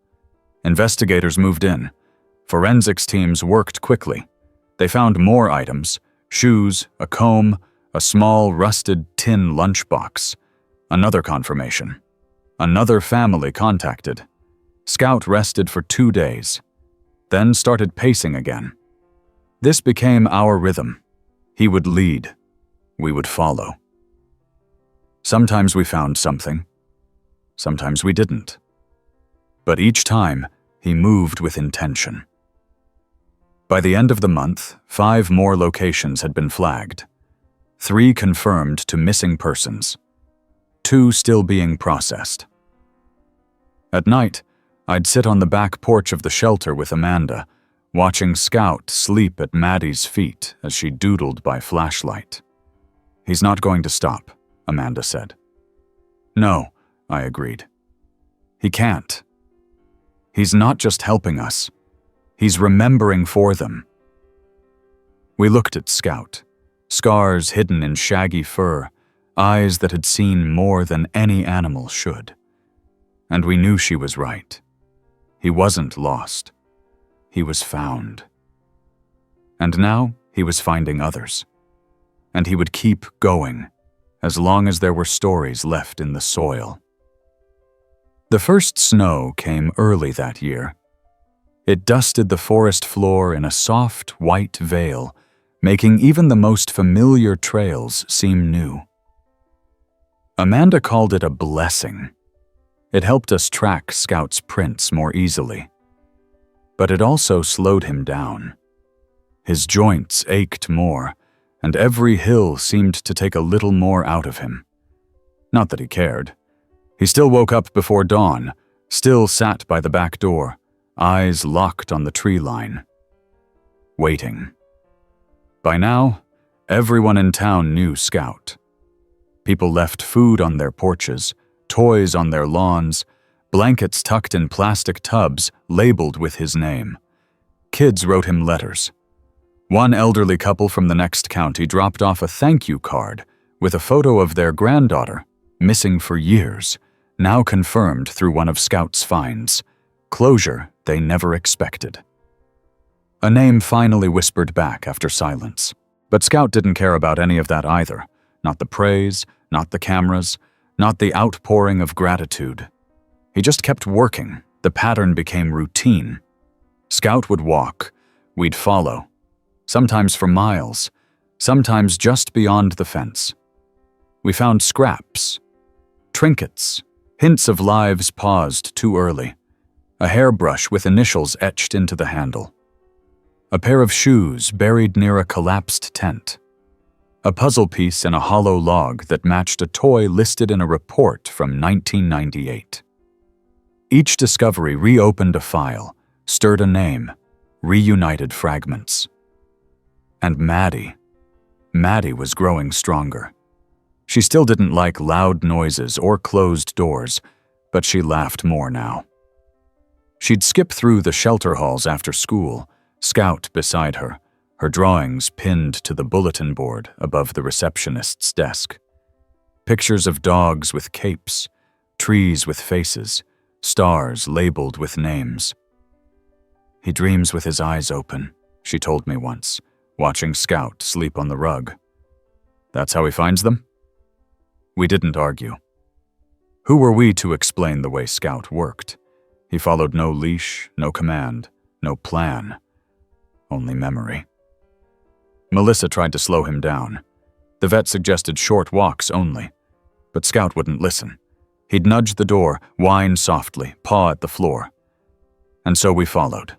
Investigators moved in. Forensics teams worked quickly. They found more items: shoes, a comb, a small rusted tin lunchbox. Another confirmation. Another family contacted. Scout rested for 2 days, then started pacing again. This became our rhythm. He would lead. We would follow. Sometimes we found something. Sometimes we didn't. But each time, he moved with intention. By the end of the month, 5 more locations had been flagged. 3 confirmed to missing persons. 2 still being processed. At night, I'd sit on the back porch of the shelter with Amanda, watching Scout sleep at Maddie's feet as she doodled by flashlight. "He's not going to stop," Amanda said. "No," I agreed. "He can't. He's not just helping us. He's remembering for them." We looked at Scout, scars hidden in shaggy fur, eyes that had seen more than any animal should. And we knew she was right. He wasn't lost. He was found. And now he was finding others. And he would keep going, as long as there were stories left in the soil. The first snow came early that year. It dusted the forest floor in a soft, white veil, making even the most familiar trails seem new. Amanda called it a blessing. It helped us track Scout's prints more easily. But it also slowed him down. His joints ached more, and every hill seemed to take a little more out of him. Not that he cared. He still woke up before dawn, still sat by the back door, eyes locked on the tree line. Waiting. By now, everyone in town knew Scout. People left food on their porches, toys on their lawns, blankets tucked in plastic tubs labeled with his name. Kids wrote him letters. One elderly couple from the next county dropped off a thank you card with a photo of their granddaughter, missing for years, now confirmed through one of Scout's finds. Closure they never expected. A name finally whispered back after silence. But Scout didn't care about any of that either. Not the praise, not the cameras, not the outpouring of gratitude. He just kept working. The pattern became routine. Scout would walk. We'd follow. Sometimes for miles. Sometimes just beyond the fence. We found scraps. Trinkets. Hints of lives paused too early. A hairbrush with initials etched into the handle. A pair of shoes buried near a collapsed tent. A puzzle piece in a hollow log that matched a toy listed in a report from 1998. Each discovery reopened a file, stirred a name, reunited fragments. And Maddie was growing stronger. She still didn't like loud noises or closed doors, but she laughed more now. She'd skip through the shelter halls after school, Scout beside her, her drawings pinned to the bulletin board above the receptionist's desk. Pictures of dogs with capes, trees with faces, stars labeled with names. "He dreams with his eyes open," she told me once, watching Scout sleep on the rug. "That's how he finds them?" We didn't argue. Who were we to explain the way Scout worked? He followed no leash, no command, no plan. Only memory. Melissa tried to slow him down. The vet suggested short walks only. But Scout wouldn't listen. He'd nudge the door, whine softly, paw at the floor. And so we followed.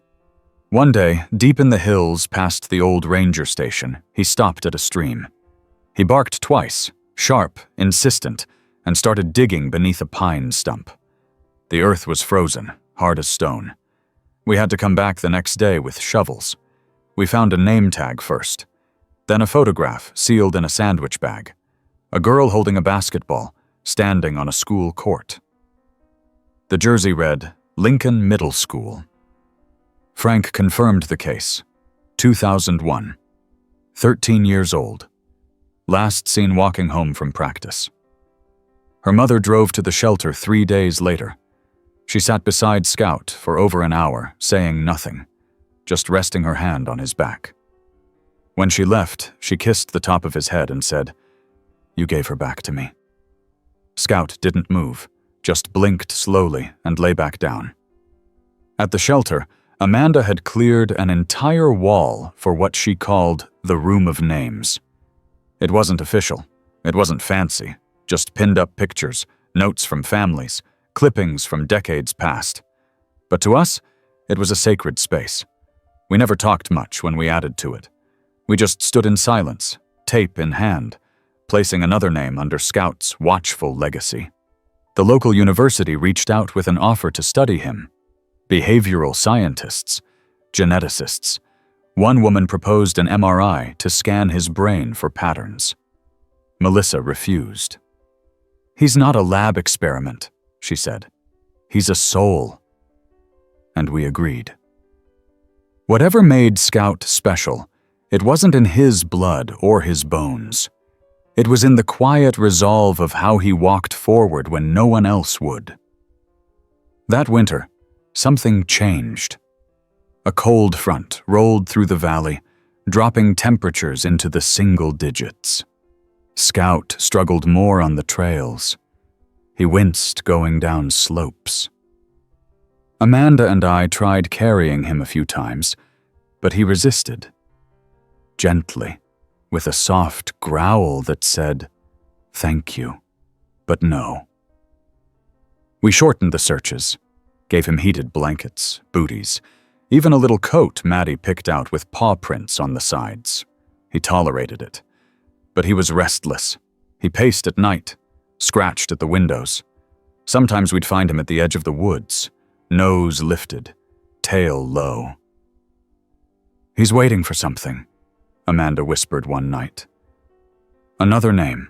One day, deep in the hills past the old ranger station, he stopped at a stream. He barked twice, sharp, insistent, and started digging beneath a pine stump. The earth was frozen, hard as stone. We had to come back the next day with shovels. We found a name tag first, then a photograph sealed in a sandwich bag. A girl holding a basketball, standing on a school court. The jersey read, Lincoln Middle School. Frank confirmed the case. 2001. 13 years old. Last seen walking home from practice. Her mother drove to the shelter 3 days later. She sat beside Scout for over an hour, saying nothing, just resting her hand on his back. When she left, she kissed the top of his head and said, "You gave her back to me." Scout didn't move, just blinked slowly and lay back down. At the shelter, Amanda had cleared an entire wall for what she called the Room of Names. It wasn't official. It wasn't fancy. Just pinned up pictures, notes from families, clippings from decades past. But to us, it was a sacred space. We never talked much when we added to it. We just stood in silence, tape in hand, placing another name under Scout's watchful legacy. The local university reached out with an offer to study him. Behavioral scientists, geneticists. One woman proposed an MRI to scan his brain for patterns. Melissa refused. "He's not a lab experiment," she said. "He's a soul." And we agreed. Whatever made Scout special, it wasn't in his blood or his bones. It was in the quiet resolve of how he walked forward when no one else would. That winter, something changed. A cold front rolled through the valley, dropping temperatures into the single digits. Scout struggled more on the trails. He winced going down slopes. Amanda and I tried carrying him a few times, but he resisted. Gently, with a soft growl that said, "Thank you, but no." We shortened the searches, gave him heated blankets, booties, even a little coat Maddie picked out with paw prints on the sides. He tolerated it. But he was restless. He paced at night, scratched at the windows. Sometimes we'd find him at the edge of the woods, nose lifted, tail low. "He's waiting for something," Amanda whispered one night. Another name.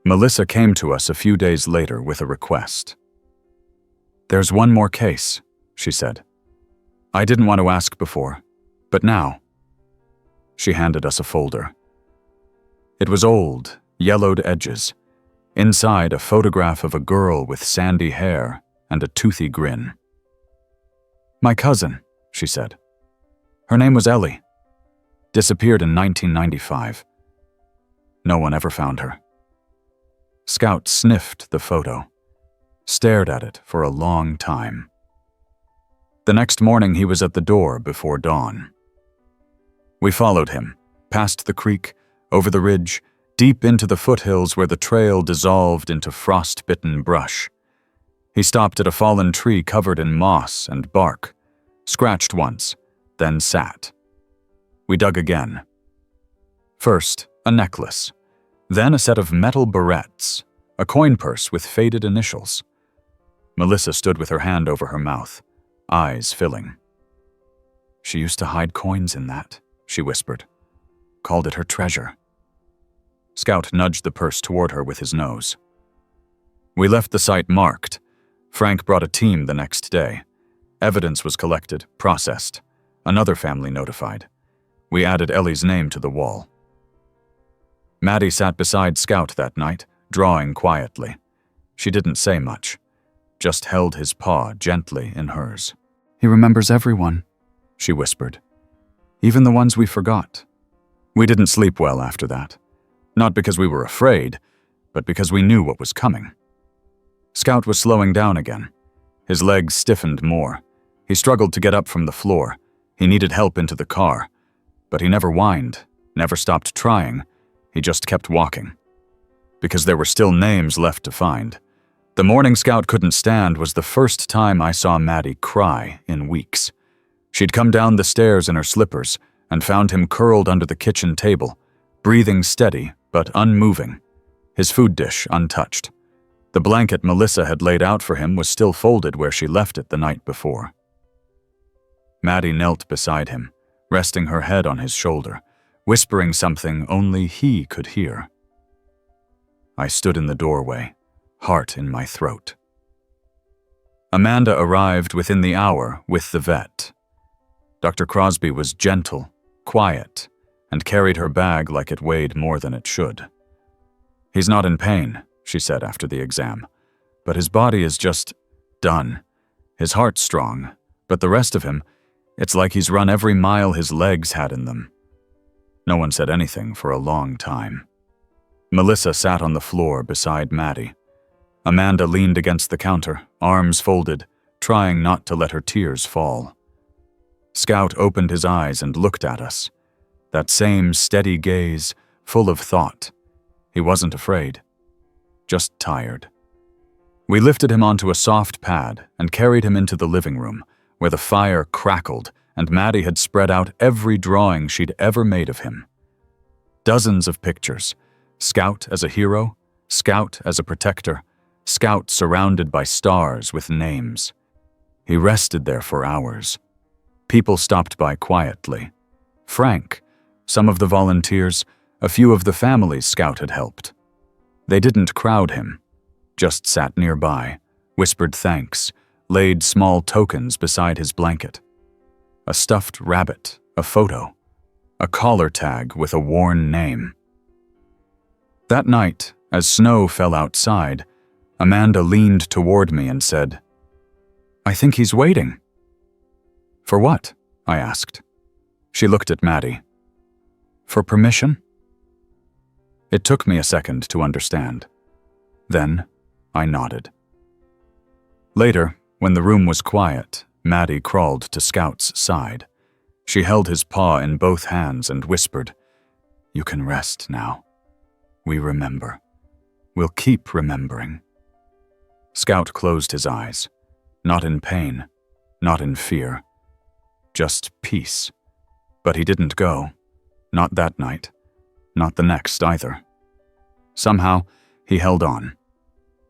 Melissa came to us a few days later with a request. "There's one more case," she said. "I didn't want to ask before, but now." She handed us a folder. It was old, yellowed edges. Inside, a photograph of a girl with sandy hair and a toothy grin. "My cousin," she said. "Her name was Ellie. Disappeared in 1995. No one ever found her." Scout sniffed the photo, stared at it for a long time. The next morning he was at the door before dawn. We followed him, past the creek, over the ridge, deep into the foothills where the trail dissolved into frost-bitten brush. He stopped at a fallen tree covered in moss and bark, scratched once, then sat. We dug again. First, a necklace, then a set of metal barrettes, a coin purse with faded initials. Melissa stood with her hand over her mouth, eyes filling. "She used to hide coins in that," she whispered. "Called it her treasure." Scout nudged the purse toward her with his nose. We left the site marked. Frank brought a team the next day. Evidence was collected, processed. Another family notified. We added Ellie's name to the wall. Maddie sat beside Scout that night, drawing quietly. She didn't say much, just held his paw gently in hers. "He remembers everyone," she whispered. "Even the ones we forgot." We didn't sleep well after that. Not because we were afraid, but because we knew what was coming. Scout was slowing down again. His legs stiffened more. He struggled to get up from the floor. He needed help into the car. But he never whined, never stopped trying. He just kept walking. Because there were still names left to find. The morning Scout couldn't stand was the first time I saw Maddie cry in weeks. She'd come down the stairs in her slippers and found him curled under the kitchen table, breathing steady but unmoving, his food dish untouched. The blanket Melissa had laid out for him was still folded where she left it the night before. Maddie knelt beside him, resting her head on his shoulder, whispering something only he could hear. I stood in the doorway, heart in my throat. Amanda arrived within the hour with the vet. Dr. Crosby was gentle, quiet, and carried her bag like it weighed more than it should. "He's not in pain," she said after the exam, "but his body is just done. His heart's strong, but the rest of him, it's like he's run every mile his legs had in them." No one said anything for a long time. Melissa sat on the floor beside Maddie. Amanda leaned against the counter, arms folded, trying not to let her tears fall. Scout opened his eyes and looked at us. That same steady gaze, full of thought. He wasn't afraid, just tired. We lifted him onto a soft pad and carried him into the living room, where the fire crackled and Maddie had spread out every drawing she'd ever made of him. Dozens of pictures, Scout as a hero, Scout as a protector, Scout surrounded by stars with names. He rested there for hours. People stopped by quietly. Frank, some of the volunteers, a few of the families Scout had helped. They didn't crowd him, just sat nearby, whispered thanks, laid small tokens beside his blanket. A stuffed rabbit, a photo, a collar tag with a worn name. That night, as snow fell outside, Amanda leaned toward me and said, "I think he's waiting." "For what?" I asked. She looked at Maddie. "For permission?" It took me a second to understand. Then, I nodded. Later, when the room was quiet, Maddie crawled to Scout's side. She held his paw in both hands and whispered, "You can rest now. We remember. We'll keep remembering." Scout closed his eyes, not in pain, not in fear, just peace. But he didn't go, not that night, not the next either. Somehow, he held on.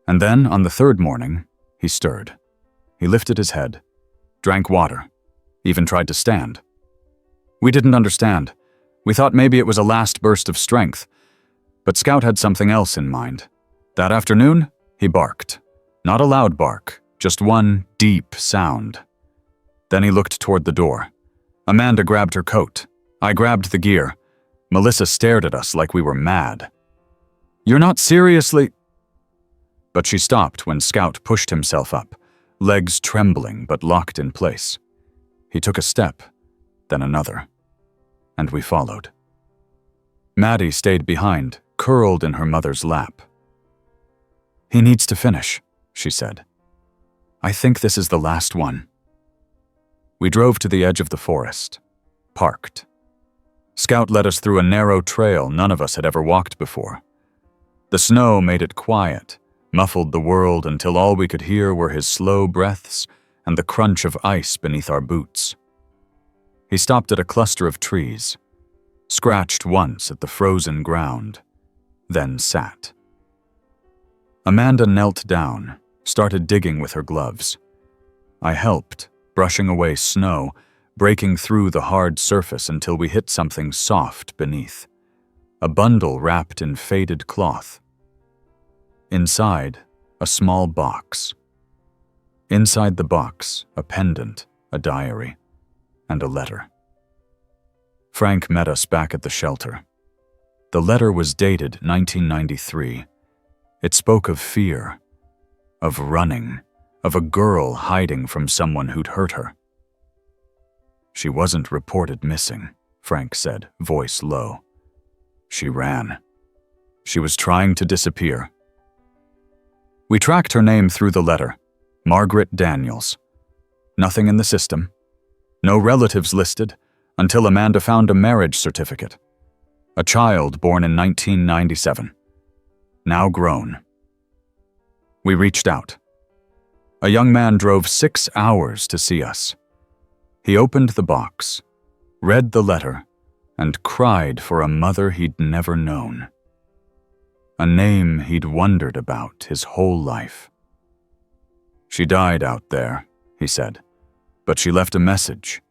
And then, on the third morning, he stirred. He lifted his head, drank water, even tried to stand. We didn't understand. We thought maybe it was a last burst of strength. But Scout had something else in mind. That afternoon, he barked. Not a loud bark, just one deep sound. Then he looked toward the door. Amanda grabbed her coat. I grabbed the gear. Melissa stared at us like we were mad. "You're not seriously—" But she stopped when Scout pushed himself up, legs trembling but locked in place. He took a step, then another, and we followed. Maddie stayed behind, curled in her mother's lap. "He needs to finish," she said. "I think this is the last one." We drove to the edge of the forest, parked. Scout led us through a narrow trail none of us had ever walked before. The snow made it quiet, muffled the world until all we could hear were his slow breaths and the crunch of ice beneath our boots. He stopped at a cluster of trees, scratched once at the frozen ground, then sat. Amanda knelt down, started digging with her gloves. I helped, brushing away snow, breaking through the hard surface until we hit something soft beneath. A bundle wrapped in faded cloth. Inside, a small box. Inside the box, a pendant, a diary, and a letter. Frank met us back at the shelter. The letter was dated 1993. It spoke of fear, of running, of a girl hiding from someone who'd hurt her. "She wasn't reported missing," Frank said, voice low. "She ran. She was trying to disappear." We tracked her name through the letter, Margaret Daniels. Nothing in the system. No relatives listed, until Amanda found a marriage certificate. A child born in 1997. Now grown. We reached out. A young man drove 6 hours to see us. He opened the box, read the letter, and cried for a mother he'd never known. A name he'd wondered about his whole life. "She died out there," he said, "but she left a message."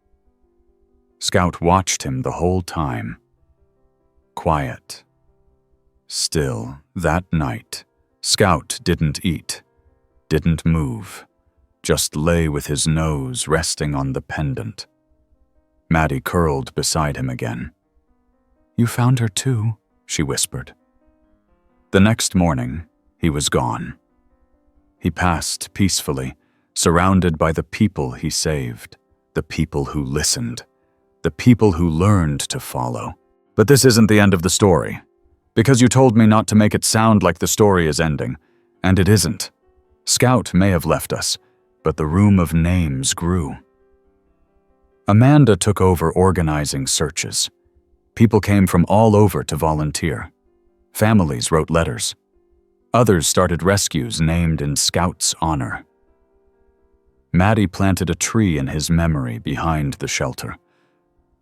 Scout watched him the whole time. Quiet. Still, that night, Scout didn't eat, didn't move, just lay with his nose resting on the pendant. Maddie curled beside him again. "You found her too," she whispered. The next morning, he was gone. He passed peacefully, surrounded by the people he saved, the people who listened, the people who learned to follow. But this isn't the end of the story, because you told me not to make it sound like the story is ending, and it isn't. Scout may have left us, but the room of names grew. Amanda took over organizing searches. People came from all over to volunteer. Families wrote letters. Others started rescues named in Scout's honor. Maddie planted a tree in his memory behind the shelter.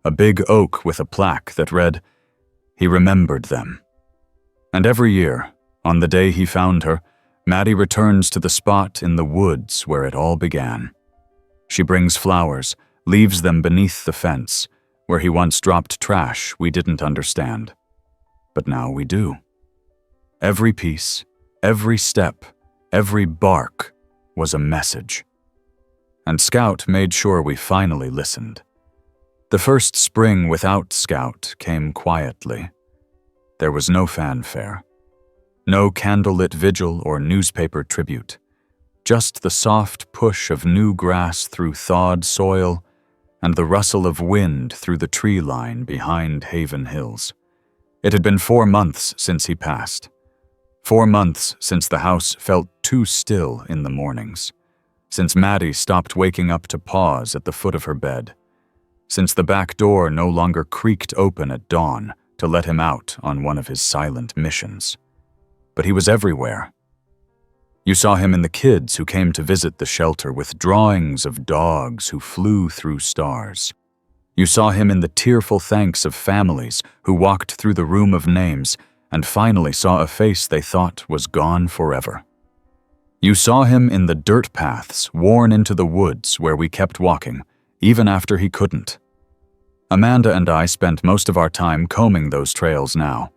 A big oak with a plaque that read, "He remembered them." And every year, on the day he found her, Maddie returns to the spot in the woods where it all began. She brings flowers, leaves them beneath the fence, where he once dropped trash we didn't understand. But now we do. Every piece, every step, every bark was a message. And Scout made sure we finally listened. The first spring without Scout came quietly. There was no fanfare. No candlelit vigil or newspaper tribute. Just the soft push of new grass through thawed soil and the rustle of wind through the tree line behind Haven Hills. It had been 4 months since he passed. 4 months since the house felt too still in the mornings. Since Maddie stopped waking up to pause at the foot of her bed. Since the back door no longer creaked open at dawn to let him out on one of his silent missions. But he was everywhere. You saw him in the kids who came to visit the shelter with drawings of dogs who flew through stars. You saw him in the tearful thanks of families who walked through the room of names and finally saw a face they thought was gone forever. You saw him in the dirt paths worn into the woods where we kept walking, even after he couldn't. Amanda and I spent most of our time combing those trails now.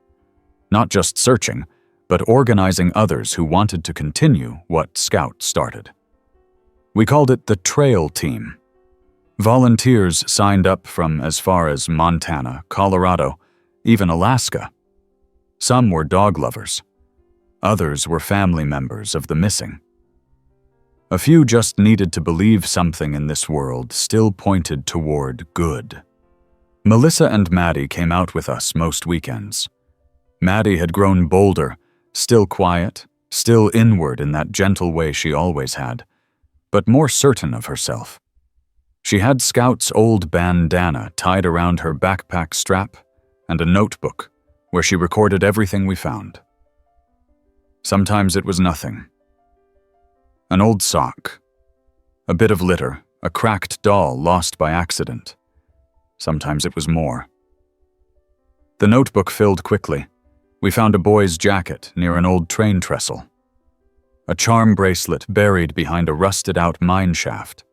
Not just searching, but organizing others who wanted to continue what Scout started. We called it the Trail Team. Volunteers signed up from as far as Montana, Colorado, even Alaska. Some were dog lovers. Others were family members of the missing. A few just needed to believe something in this world still pointed toward good. Melissa and Maddie came out with us most weekends. Maddie had grown bolder, still quiet, still inward in that gentle way she always had, but more certain of herself. She had Scout's old bandana tied around her backpack strap and a notebook where she recorded everything we found. Sometimes it was nothing. An old sock, a bit of litter, a cracked doll lost by accident. Sometimes it was more. The notebook filled quickly. We found a boy's jacket near an old train trestle. A charm bracelet buried behind a rusted-out mine shaft.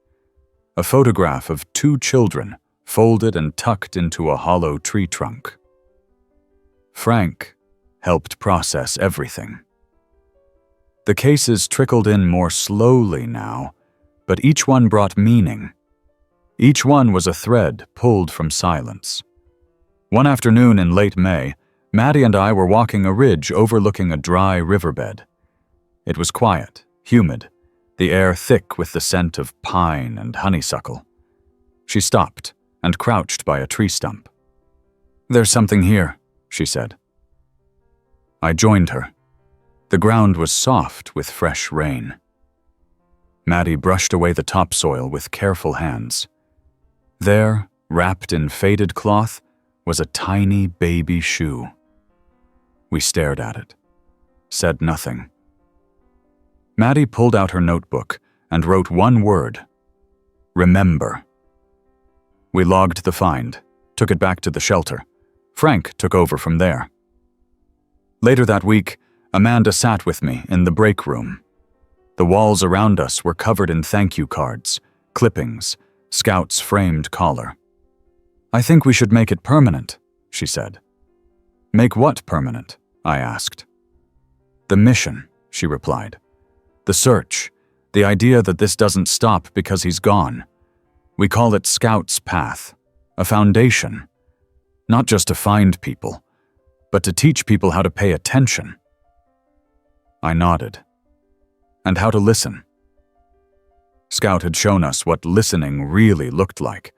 A photograph of 2 children folded and tucked into a hollow tree trunk. Frank helped process everything. The cases trickled in more slowly now, but each one brought meaning. Each one was a thread pulled from silence. One afternoon in late May, Maddie and I were walking a ridge overlooking a dry riverbed. It was quiet, humid, the air thick with the scent of pine and honeysuckle. She stopped and crouched by a tree stump. "There's something here," she said. I joined her. The ground was soft with fresh rain. Maddie brushed away the topsoil with careful hands. There, wrapped in faded cloth, was a tiny baby shoe. We stared at it, said nothing. Maddie pulled out her notebook and wrote one word: remember. We logged the find, took it back to the shelter. Frank took over from there. Later that week, Amanda sat with me in the break room. The walls around us were covered in thank you cards, clippings, Scout's framed collar. "I think we should make it permanent," she said. "Make what permanent?" I asked. "The mission," she replied. "The search, the idea that this doesn't stop because he's gone. We call it Scout's Path, a foundation, not just to find people, but to teach people how to pay attention." I nodded. "And how to listen." Scout had shown us what listening really looked like.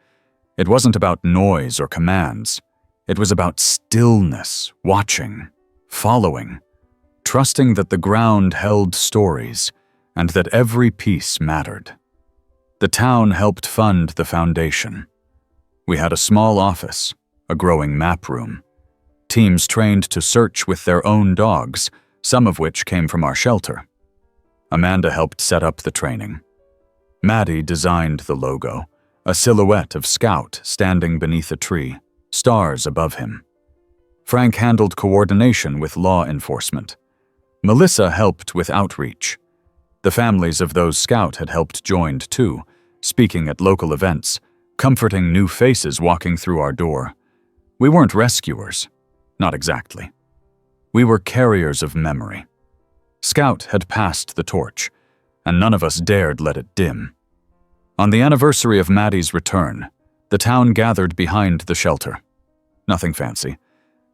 It wasn't about noise or commands. It was about stillness, watching, following, trusting that the ground held stories and that every piece mattered. The town helped fund the foundation. We had a small office, a growing map room, teams trained to search with their own dogs, some of which came from our shelter. Amanda helped set up the training. Maddie designed the logo, a silhouette of Scout standing beneath a tree, stars above him. Frank handled coordination with law enforcement. Melissa helped with outreach. The families of those Scout had helped joined too, speaking at local events, comforting new faces walking through our door. We weren't rescuers, not exactly. We were carriers of memory. Scout had passed the torch, and none of us dared let it dim. On the anniversary of Maddie's return, the town gathered behind the shelter. Nothing fancy,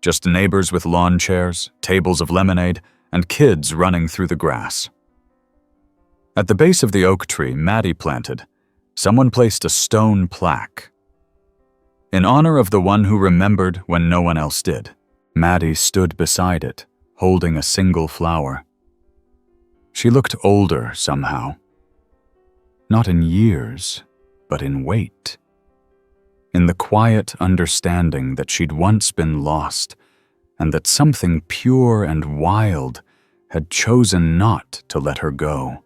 just neighbors with lawn chairs, tables of lemonade, and kids running through the grass. At the base of the oak tree Maddie planted, someone placed a stone plaque. In honor of the one who remembered when no one else did, Maddie stood beside it, holding a single flower. She looked older somehow. Not in years, but in weight. In the quiet understanding that she'd once been lost, and that something pure and wild had chosen not to let her go.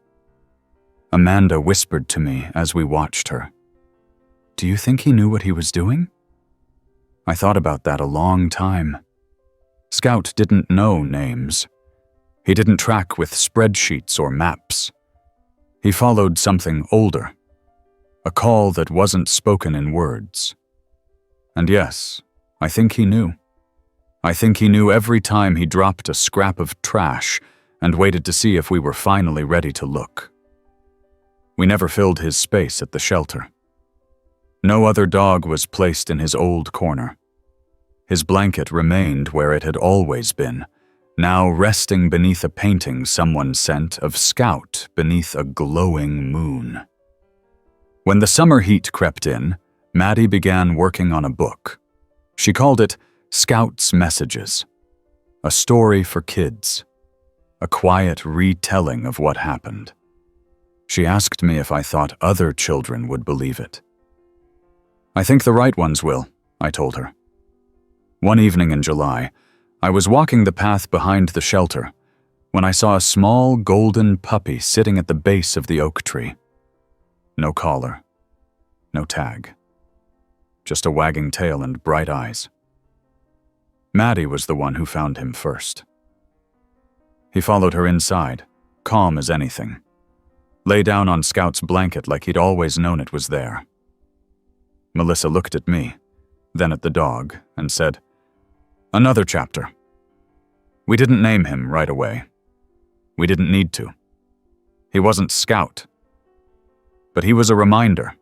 Amanda whispered to me as we watched her, "Do you think he knew what he was doing?" I thought about that a long time. Scout didn't know names. He didn't track with spreadsheets or maps. He followed something older, a call that wasn't spoken in words. And yes, I think he knew. I think he knew every time he dropped a scrap of trash and waited to see if we were finally ready to look. We never filled his space at the shelter. No other dog was placed in his old corner. His blanket remained where it had always been, now resting beneath a painting someone sent of Scout beneath a glowing moon. When the summer heat crept in, Maddie began working on a book. She called it Scout's Messages, a story for kids, a quiet retelling of what happened. She asked me if I thought other children would believe it. "I think the right ones will," I told her. One evening in July, I was walking the path behind the shelter when I saw a small golden puppy sitting at the base of the oak tree. No collar, no tag, just a wagging tail and bright eyes. Maddie was the one who found him first. He followed her inside, calm as anything. Lay down on Scout's blanket like he'd always known it was there. Melissa looked at me, then at the dog, and said, "Another chapter." We didn't name him right away. We didn't need to. He wasn't Scout. But he was a reminder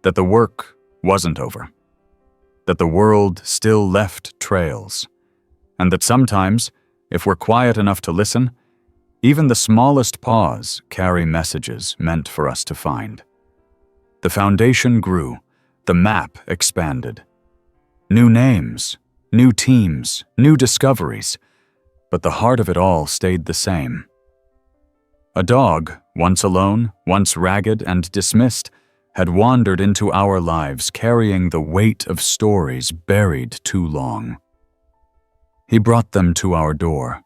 that the work wasn't over, that the world still left trails, and that sometimes, if we're quiet enough to listen, even the smallest paws carry messages meant for us to find. The foundation grew, the map expanded. New names, new teams, new discoveries, but the heart of it all stayed the same. A dog, once alone, once ragged and dismissed, had wandered into our lives carrying the weight of stories buried too long. He brought them to our door,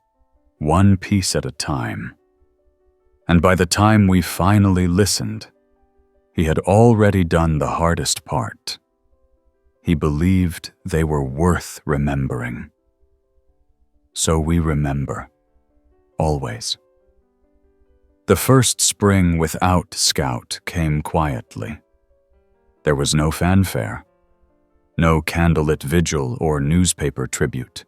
one piece at a time. And by the time we finally listened, he had already done the hardest part. He believed they were worth remembering. So we remember, always. The first spring without Scout came quietly. There was no fanfare, no candlelit vigil or newspaper tribute,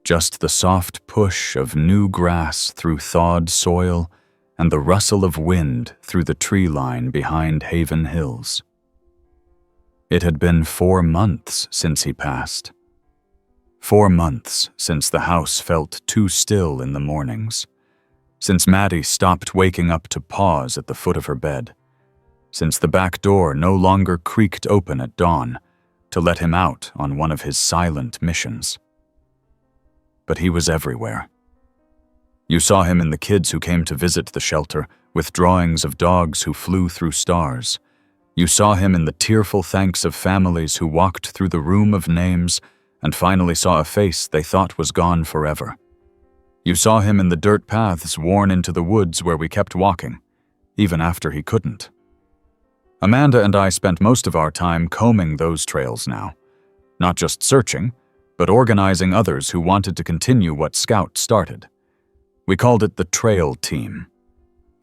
just the soft push of new grass through thawed soil and the rustle of wind through the tree line behind Haven Hills. It had been 4 months since he passed. 4 months since the house felt too still in the mornings. Since Maddie stopped waking up to pause at the foot of her bed. Since the back door no longer creaked open at dawn to let him out on one of his silent missions. But he was everywhere. You saw him in the kids who came to visit the shelter with drawings of dogs who flew through stars. You saw him in the tearful thanks of families who walked through the room of names and finally saw a face they thought was gone forever. You saw him in the dirt paths worn into the woods where we kept walking, even after he couldn't. Amanda and I spent most of our time combing those trails now, not just searching, but organizing others who wanted to continue what Scout started. We called it the Trail Team.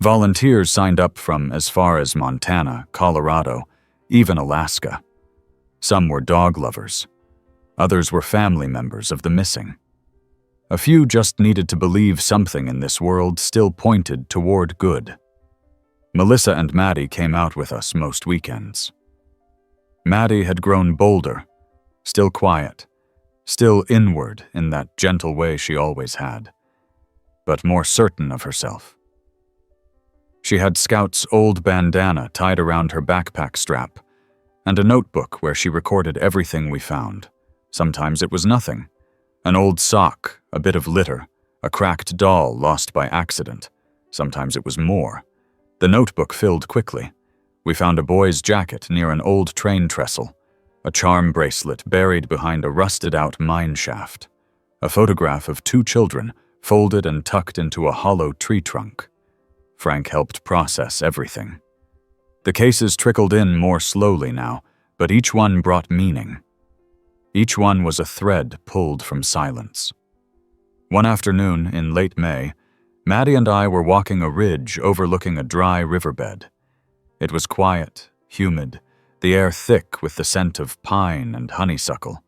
Volunteers signed up from as far as Montana, Colorado, even Alaska. Some were dog lovers. Others were family members of the missing. A few just needed to believe something in this world still pointed toward good. Melissa and Maddie came out with us most weekends. Maddie had grown bolder, still quiet, still inward in that gentle way she always had, but more certain of herself. She had Scout's old bandana tied around her backpack strap, and a notebook where she recorded everything we found. Sometimes it was nothing. An old sock, a bit of litter, a cracked doll lost by accident. Sometimes it was more. The notebook filled quickly. We found a boy's jacket near an old train trestle, a charm bracelet buried behind a rusted-out mine shaft, a photograph of 2 children folded and tucked into a hollow tree trunk. Frank helped process everything. The cases trickled in more slowly now, but each one brought meaning. Each one was a thread pulled from silence. One afternoon in late May, Maddie and I were walking a ridge overlooking a dry riverbed. It was quiet, humid, the air thick with the scent of pine and honeysuckle.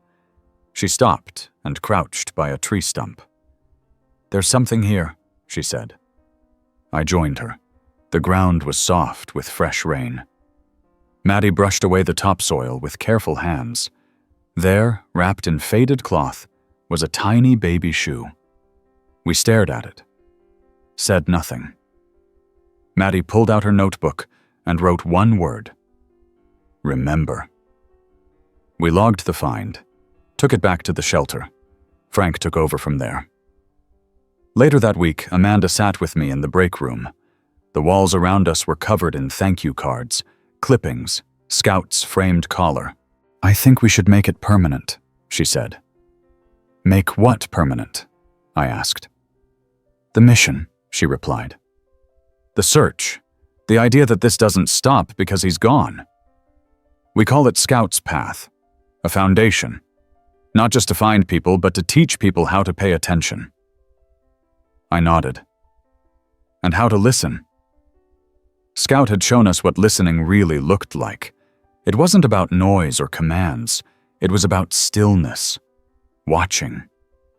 She stopped and crouched by a tree stump. "There's something here," she said. I joined her. The ground was soft with fresh rain. Maddie brushed away the topsoil with careful hands. There, wrapped in faded cloth, was a tiny baby shoe. We stared at it, said nothing. Maddie pulled out her notebook and wrote one word: remember. We logged the find, took it back to the shelter. Frank took over from there. Later that week, Amanda sat with me in the break room. The walls around us were covered in thank you cards, clippings, Scout's framed collar. "I think we should make it permanent," she said. "Make what permanent?" I asked. "The mission," she replied. "The search. The idea that this doesn't stop because he's gone. We call it Scout's Path, a foundation. Not just to find people, but to teach people how to pay attention." I nodded. "And how to listen." Scout had shown us what listening really looked like. It wasn't about noise or commands. It was about stillness, watching,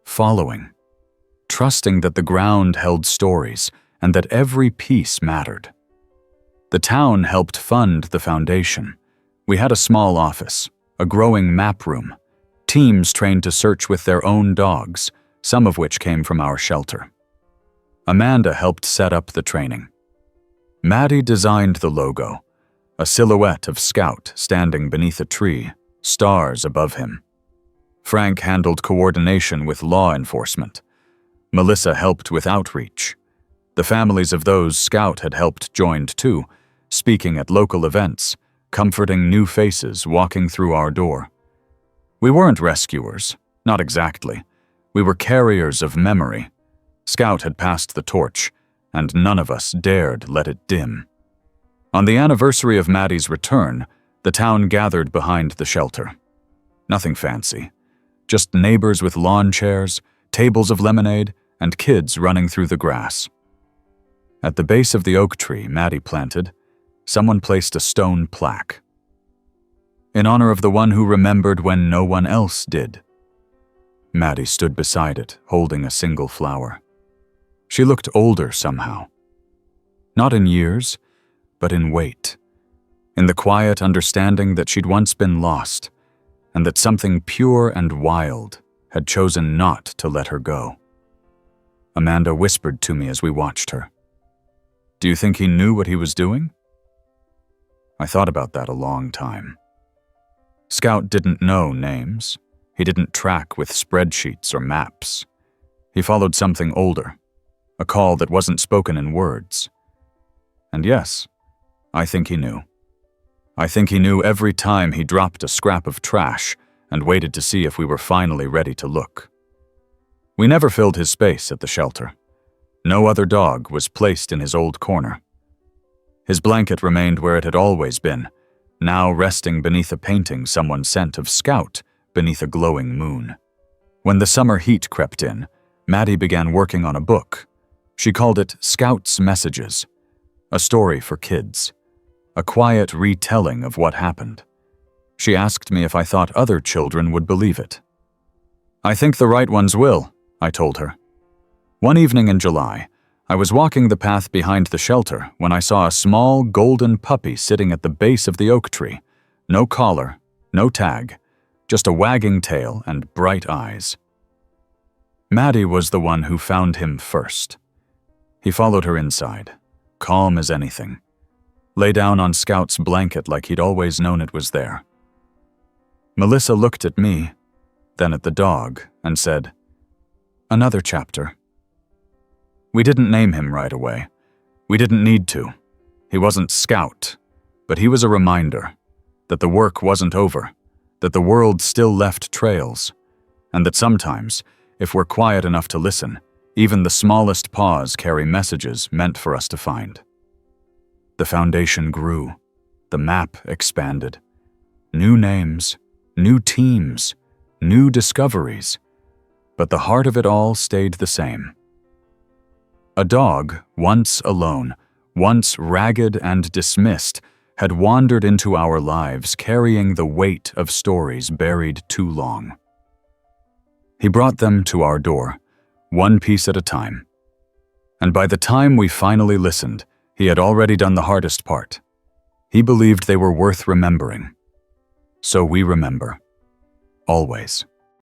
following, trusting that the ground held stories and that every piece mattered. The town helped fund the foundation. We had a small office, a growing map room, teams trained to search with their own dogs, some of which came from our shelter. Amanda helped set up the training. Maddie designed the logo, a silhouette of Scout standing beneath a tree, stars above him. Frank handled coordination with law enforcement. Melissa helped with outreach. The families of those Scout had helped joined too, speaking at local events, comforting new faces walking through our door. We weren't rescuers, not exactly. We were carriers of memory. Scout had passed the torch, and none of us dared let it dim. On the anniversary of Maddie's return, the town gathered behind the shelter. Nothing fancy, just neighbors with lawn chairs, tables of lemonade, and kids running through the grass. At the base of the oak tree Maddie planted, someone placed a stone plaque. In honor of the one who remembered when no one else did. Maddie stood beside it, holding a single flower. She looked older somehow. Not in years, but in weight. In the quiet understanding that she'd once been lost, and that something pure and wild had chosen not to let her go. Amanda whispered to me as we watched her. "Do you think he knew what he was doing?" I thought about that a long time. Scout didn't know names. He didn't track with spreadsheets or maps. He followed something older, a call that wasn't spoken in words. And yes, I think he knew. I think he knew every time he dropped a scrap of trash and waited to see if we were finally ready to look. We never filled his space at the shelter. No other dog was placed in his old corner. His blanket remained where it had always been, now resting beneath a painting someone sent of Scout beneath a glowing moon. When the summer heat crept in, Maddie began working on a book. She called it Scout's Messages, a story for kids, a quiet retelling of what happened. She asked me if I thought other children would believe it. "I think the right ones will," I told her. One evening in July, I was walking the path behind the shelter when I saw a small golden puppy sitting at the base of the oak tree. No collar, no tag, just a wagging tail and bright eyes. Maddie was the one who found him first. He followed her inside, calm as anything. Lay down on Scout's blanket like he'd always known it was there. Melissa looked at me, then at the dog, and said, "Another chapter." We didn't name him right away. We didn't need to. He wasn't Scout, but he was a reminder that the work wasn't over, that the world still left trails, and that sometimes, if we're quiet enough to listen, even the smallest paws carry messages meant for us to find. The foundation grew. The map expanded. New names, new teams, new discoveries. But the heart of it all stayed the same. A dog, once alone, once ragged and dismissed, had wandered into our lives carrying the weight of stories buried too long. He brought them to our door, one piece at a time. And by the time we finally listened, he had already done the hardest part. He believed they were worth remembering. So we remember. Always.